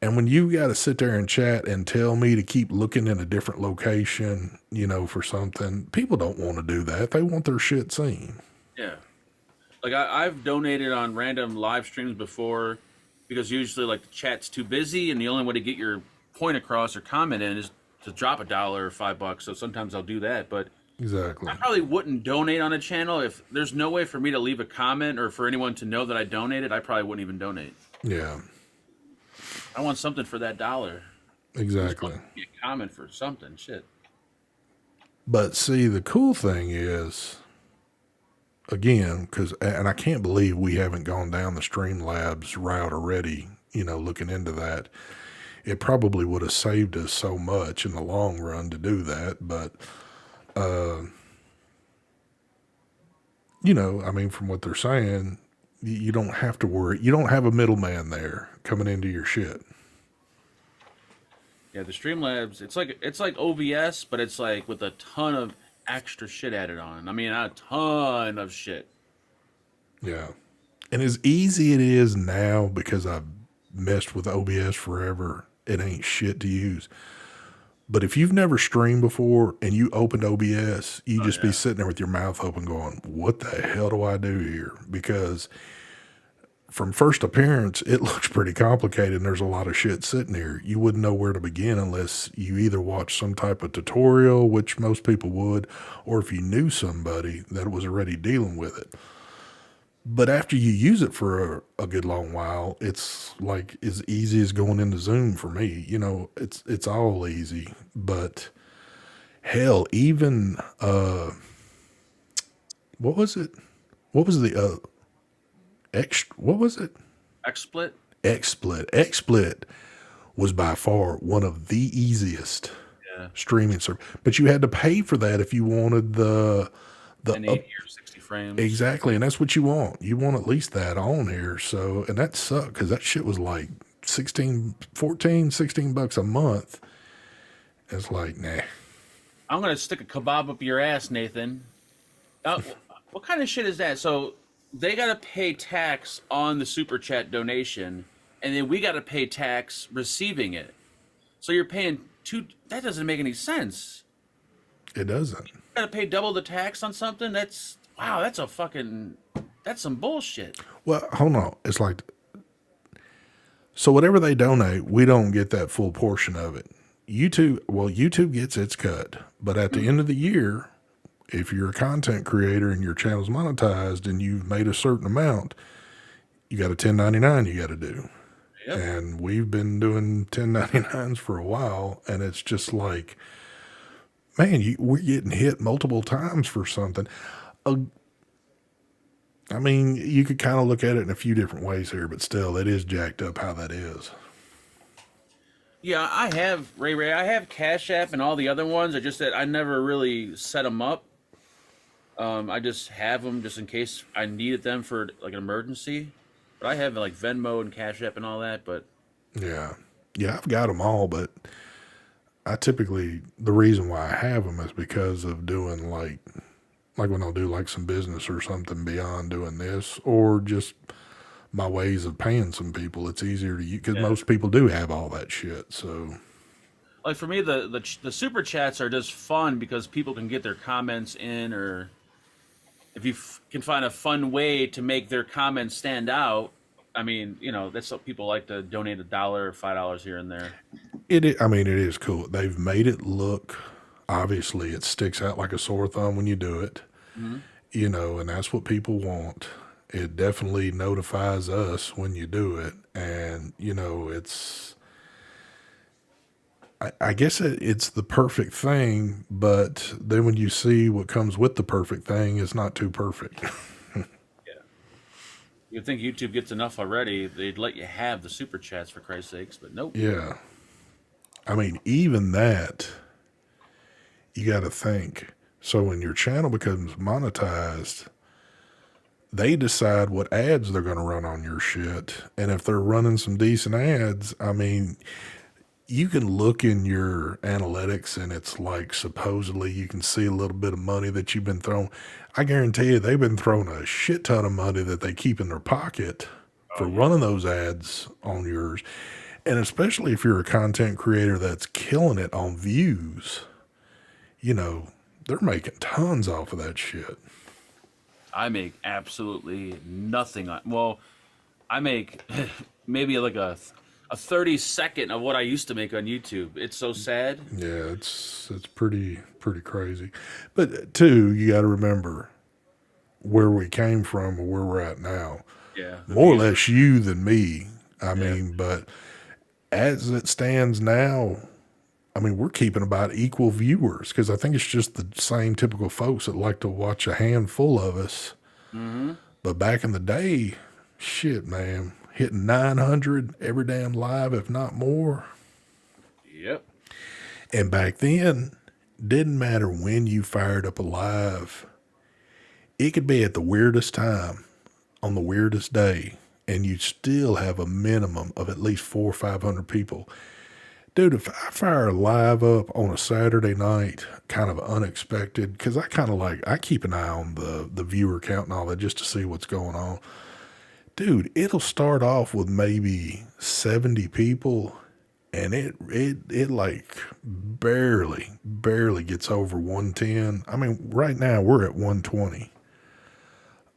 And when you got to sit there and chat and tell me to keep looking in a different location, for something, people don't want to do that. They want their shit seen. Yeah. Like I've donated on random live streams before because usually like the chat's too busy and the only way to get your point across or comment in is to drop $1 or $5. So sometimes I'll do that, but Exactly. I probably wouldn't donate on a channel if there's no way for me to leave a comment or for anyone to know that I donated. I probably wouldn't even donate. Yeah. I want something for that $1. Exactly. Get a comment for something. Shit. But see, the cool thing is, again, and I can't believe we haven't gone down the Streamlabs route already, looking into that. It probably would have saved us so much in the long run to do that. But, I mean, from what they're saying, you don't have to worry. You don't have a middleman there coming into your shit. Yeah, the Streamlabs, it's like OBS, but it's like with a ton of extra shit added on. I mean, a ton of shit. Yeah. And as easy it is now, because I've messed with OBS forever, it ain't shit to use. But if you've never streamed before and you opened OBS, you just be sitting there with your mouth open going, what the hell do I do here? Because from first appearance, it looks pretty complicated and there's a lot of shit sitting here. You wouldn't know where to begin unless you either watch some type of tutorial, which most people would, or if you knew somebody that was already dealing with it. But after you use it for a good long while, it's like as easy as going into Zoom for me. It's all easy. But hell, even what was it? What was the what was it? XSplit? XSplit. XSplit was by far one of the easiest streaming service. But you had to pay for that if you wanted the 1080 or 60 frames. Exactly, and that's what you want. You want at least that on here. So, and that sucked because that shit was like $16 a month. It's like, nah. I'm gonna stick a kebab up your ass, Nathan. What kind of shit is that? So they gotta pay tax on the super chat donation, and then we gotta pay tax receiving it. So you're paying two. That doesn't make any sense. It doesn't. You gotta pay double the tax on something. That's some bullshit. Well, hold on. It's like, so whatever they donate, we don't get that full portion of it. YouTube gets its cut, but at the end of the year, if you're a content creator and your channel's monetized and you've made a certain amount, you got a 1099 you got to do. Yep. And we've been doing 1099s for a while, and it's just like, man, we're getting hit multiple times for something. I mean, you could kind of look at it in a few different ways here, but still, it is jacked up how that is. Yeah, I have Ray. I have Cash App and all the other ones. I just that I never really set them up. I just have them just in case I needed them for like an emergency. But I have like Venmo and Cash App and all that. But yeah, I've got them all. But the reason why I have them is because of doing like when I'll do like some business or something beyond doing this, or just my ways of paying some people. It's easier to use because most people do have all that shit. So, like for me, the super chats are just fun because people can get their comments in, or if you can find a fun way to make their comments stand out. I mean, that's what people like to donate $1 or $5 here and there. It is cool. They've made it look. Obviously, it sticks out like a sore thumb when you do it. Mm-hmm. And that's what people want. It definitely notifies us when you do it. And, I guess it's the perfect thing, but then when you see what comes with the perfect thing, it's not too perfect. Yeah. You'd think YouTube gets enough already. They'd let you have the super chats for Christ's sakes, but nope. Yeah. I mean, even that, you got to think. So when your channel becomes monetized, they decide what ads they're going to run on your shit. And if they're running some decent ads, I mean, you can look in your analytics and it's like supposedly you can see a little bit of money that you've been thrown. I guarantee you they've been throwing a shit ton of money that they keep in their pocket Oh for yeah. running those ads on yours. And especially if you're a content creator that's killing it on views, you know, they're making tons off of that shit. I make absolutely nothing on. Well, I make maybe like a 30-second of what I used to make on YouTube. It's so sad. Yeah, it's pretty crazy. But too, you got to remember where we came from or where we're at now. Yeah. The More or views. less you than me. I Yeah. mean, but as it stands now, I mean, we're keeping about equal viewers because I think it's just the same typical folks that like to watch a handful of us. Mm-hmm. But back in the day, shit, man, hitting 900 every damn live, if not more. Yep. And back then, didn't matter when you fired up a live. It could be at the weirdest time on the weirdest day, and you'd still have a minimum of at least 400 or 500 people. Dude, if I fire a live up on a Saturday night, kind of unexpected, because I keep an eye on the viewer count and all that just to see what's going on. Dude, it'll start off with maybe 70 people, and it like barely gets over 110. I mean, right now we're at 120.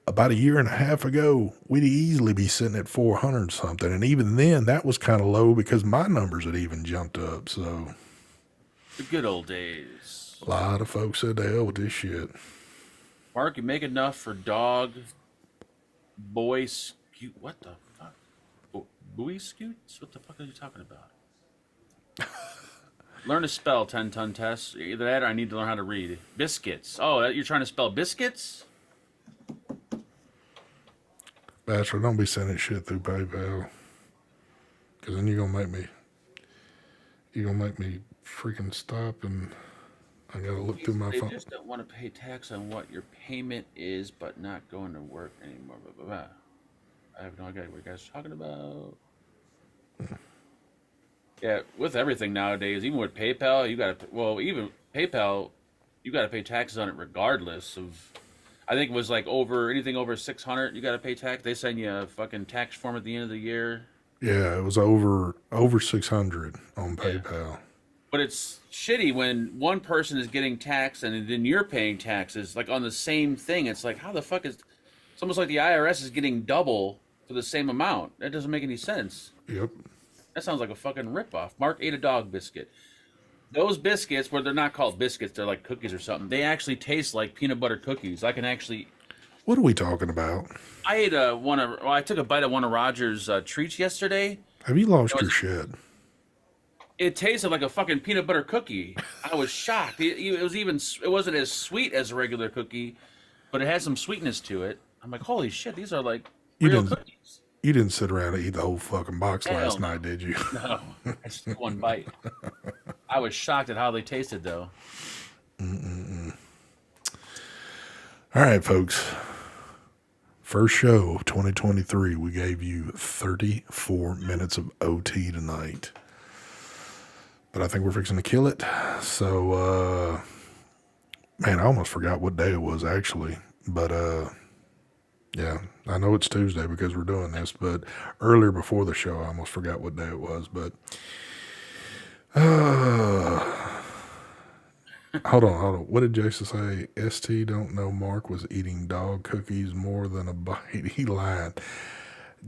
About a year and a half ago, we'd easily be sitting at 400 something. And even then, that was kind of low because my numbers had even jumped up. So The good old days. a lot of folks said, to hell with this shit. Mark, you make enough for dog, boy, scoot. What the fuck? Boy scoots? What the fuck are you talking about? Learn to spell 10-ton test. Either that or I need to learn how to read. Biscuits. Oh, you're trying to spell biscuits? Bachelor, don't be sending shit through PayPal. Because then you're going to make me freaking stop and I got to look through my They phone. just don't want to pay tax on what your payment is, but not going to work anymore. Blah, blah, blah. I have no idea what you guys are talking about. Yeah, with everything nowadays, even with PayPal, you got to, well, even PayPal, you got to pay taxes on it regardless of, I think it was like anything over 600, you got to pay tax. They send you a fucking tax form at the end of the year. Yeah, it was over 600 on Yeah. PayPal. But it's shitty when one person is getting taxed and then you're paying taxes like on the same thing. It's like, how the fuck is, it's almost like the IRS is getting double for the same amount. That doesn't make any sense. Yep. That sounds like a fucking ripoff. Mark ate a dog biscuit. Those biscuits, where they're not called biscuits, they're like cookies or something. They actually taste like peanut butter cookies. I can actually. What are we talking about? I ate I took a bite of one of Roger's treats yesterday. Have you lost your shit? It tasted like a fucking peanut butter cookie. I was shocked. It wasn't as sweet as a regular cookie, but it had some sweetness to it. I'm like, holy shit, these are like You real didn't cookies. you didn't sit around and eat the whole fucking box Hell last no. night, did you? No, I just took one bite. I was shocked at how they tasted, though. All right, folks. First show of 2023. We gave you 34 minutes of OT tonight. But I think we're fixing to kill it. So, man, I almost forgot what day it was, actually. But, yeah, I know it's Tuesday because we're doing this. But earlier before the show, I almost forgot what day it was. But, hold on. What did Jason say? ST don't know Mark was eating dog cookies more than a bite. He lied.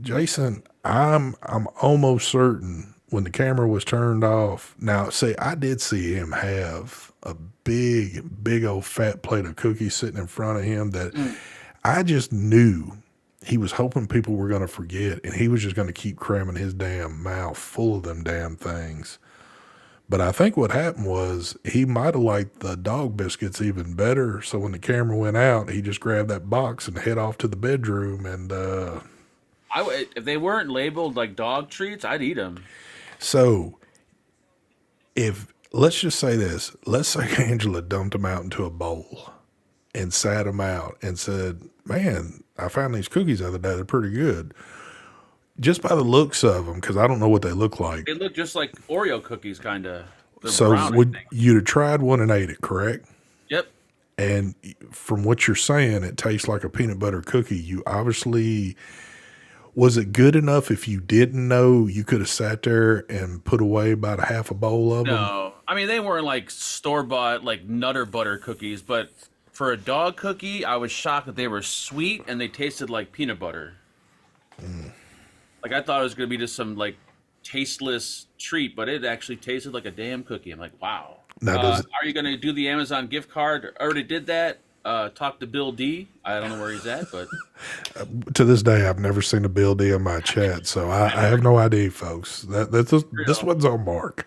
Jason, I'm almost certain when the camera was turned off. Now, see, I did see him have a big old fat plate of cookies sitting in front of him that I just knew he was hoping people were going to forget, and he was just going to keep cramming his damn mouth full of them damn things. But I think what happened was he might have liked the dog biscuits even better. So when the camera went out, he just grabbed that box and head off to the bedroom. And If they weren't labeled like dog treats, I'd eat them. so if let's just say this, let's say Angela dumped them out into a bowl and sat them out and said, "Man, I found these cookies the other day. They're pretty good." Just by the looks of them, because I don't know what they look like. They look just like Oreo cookies, kind of. So brown, would you'd have tried one and ate it, correct? Yep. And from what you're saying, it tastes like a peanut butter cookie. You obviously, was it good enough if you didn't know you could have sat there and put away about a half a bowl of them? No, I mean they weren't like store bought like Nutter Butter cookies, but for a dog cookie, I was shocked that they were sweet and they tasted like peanut butter. Like I thought it was gonna be just some like tasteless treat, but it actually tasted like a damn cookie. I'm like, wow. Now, Are you gonna do the Amazon gift card? Already did that. Talk to Bill D. I don't know where he's at, but to this day, I've never seen a Bill D in my chat, so I have no idea, folks. This one's on Mark.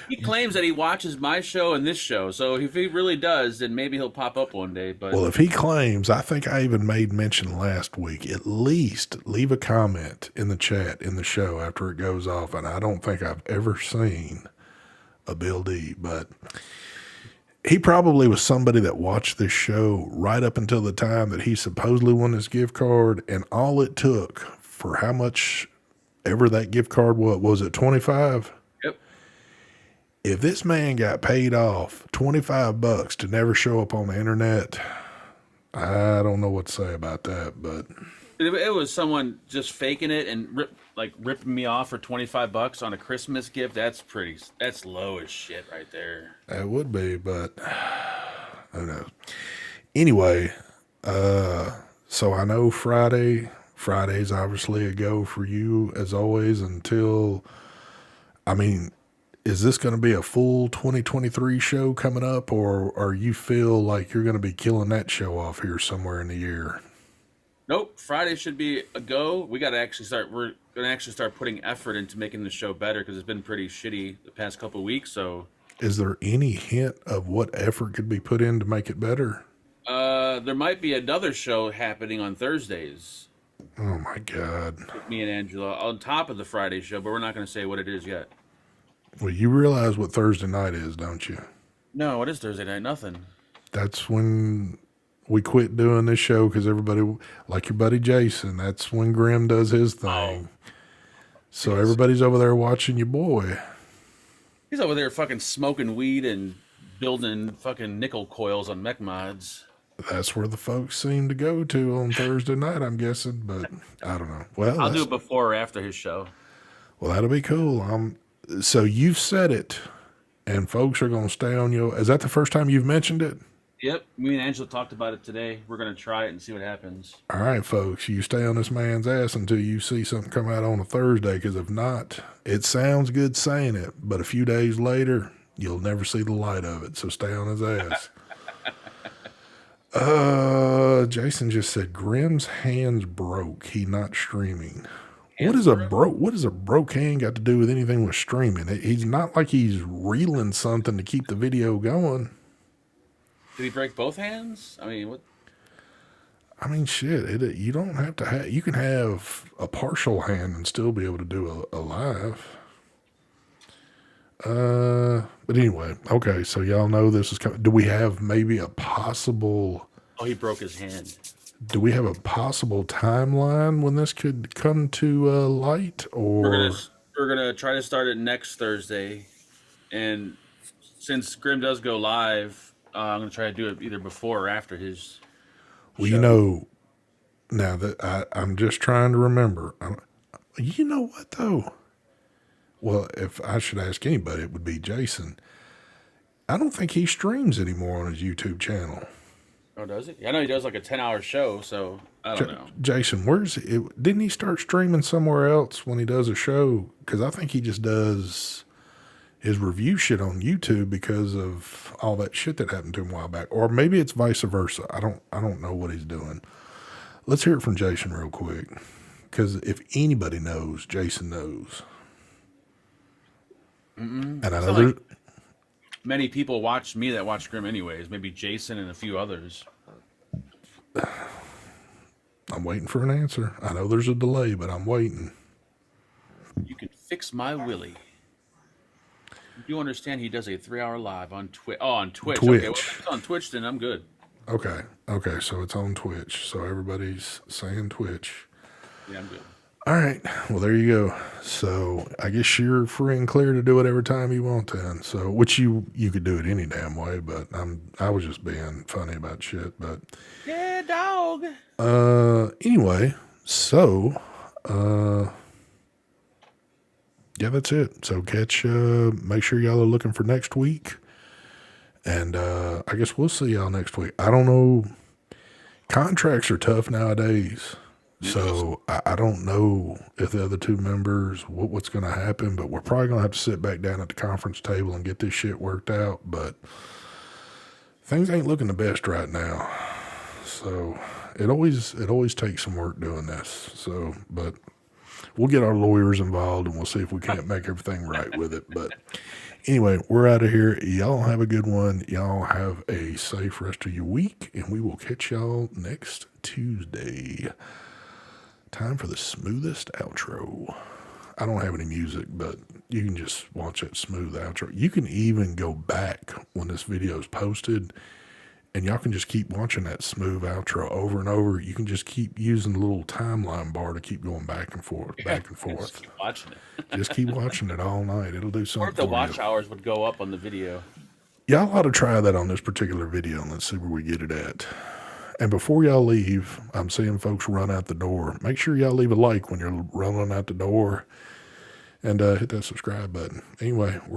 he claims that he watches my show and this show. So if he really does, then maybe he'll pop up one day. But Well, if he claims, I think I even made mention last week, at least leave a comment in the chat in the show after it goes off. And I don't think I've ever seen a Bill D, but he probably was somebody that watched this show right up until the time that he supposedly won his gift card. And all it took for how much ever that gift card was it 25? yep. If this man got paid off $25 to never show up on the internet, I don't know what to say about that, but It was someone just faking it and ripping me off for $25 on a Christmas gift. That's low as shit right there. that would be, but who knows? Anyway, so I know Friday's obviously a go for you as always until, I mean, is this going to be a full 2023 show coming up, or you feel like you're going to be killing that show off here somewhere in the year? Nope. Friday should be a go. We're going to actually start putting effort into making the show better because it's been pretty shitty the past couple of weeks. So, Is there any hint of what effort could be put in to make it better? there might be another show happening on Thursdays Oh my God. with me and Angela on top of the Friday show, but we're not going to say what it is yet. Well, you realize what Thursday night is, don't you? No, what is Thursday night? Nothing. That's when we quit doing this show because everybody, like your buddy Jason, that's when Grim does his thing. So everybody's over there watching your boy. He's over there fucking smoking weed and building fucking nickel coils on mech mods. That's where the folks seem to go to on Thursday night, I'm guessing, but I don't know. Well, I'll do it before or after his show. Well, that'll be cool. So you've said it, and folks are going to stay on you. Is that the first time you've mentioned it? Yep, me and Angela talked about it today. We're going to try it and see what happens. All right, folks, you stay on this man's ass until you see something come out on a Thursday, because if not, it sounds good saying it, but a few days later, you'll never see the light of it, so stay on his ass. Jason just said Grim's hands broke. He not streaming. What is a broke hand got to do with anything with streaming? He's not like he's reeling something to keep the video going. Did he break both hands? I mean, what? I mean, shit. You don't have to have. You can have a partial hand and still be able to do a live. But anyway, okay. So y'all know this is coming. Do we have maybe a possible? Oh, he broke his hand. Do we have a possible timeline when this could come to light? Or we're gonna try to start it next Thursday, and since Grim does go live, I'm gonna try to do it either before or after his. Well, show. You know, now that I'm just trying to remember. You know what though? Well, if I should ask anybody, it would be Jason. I don't think he streams anymore on his YouTube channel. Oh, does he? I know he does like a 10-hour show, so I don't know. Jason, didn't he start streaming somewhere else when he does a show? Because I think he just does his review shit on YouTube because of all that shit that happened to him a while back. Or maybe it's vice versa. I don't know what he's doing. Let's hear it from Jason real quick. Because if anybody knows, Jason knows. Mm-mm. And I It's know not there's like many people watch me that watch Grim anyways. Maybe Jason and a few others. I'm waiting for an answer. I know there's a delay, but I'm waiting. You can fix my Willie. You do understand he does a 3-hour live on Twitch. Oh, on Twitch. Okay, well, if Twitch. it's on Twitch, then I'm good. Okay. Okay. So it's on Twitch. So everybody's saying Twitch. Yeah, I'm good. All right. Well, there you go. So I guess you're free and clear to do it every time you want then. So, which you could do it any damn way, but I was just being funny about shit. But Yeah, dog. anyway, so yeah, that's it. So make sure y'all are looking for next week. And I guess we'll see y'all next week. I don't know. Contracts are tough nowadays. So I don't know if the other two members, what's going to happen, but we're probably going to have to sit back down at the conference table and get this shit worked out. But things ain't looking the best right now. So it always takes some work doing this. So, but we'll get our lawyers involved and we'll see if we can't make everything right with it. But anyway, we're out of here. Y'all have a good one. Y'all have a safe rest of your week, and we will catch y'all next Tuesday. Time for the smoothest outro. I don't have any music, but you can just watch that smooth outro. You can even go back when this video is posted, and y'all can just keep watching that smooth outro over and over. You can just keep using the little timeline bar to keep going back and forth, back and forth. Just keep watching it. Just keep watching it all night. It'll do Or something if the for watch you. hours would go up on the video. Y'all ought to try that on this particular video, and let's see where we get it at. And before y'all leave, I'm seeing folks run out the door. Make sure y'all leave a like when you're running out the door, and hit that subscribe button. Anyway, we're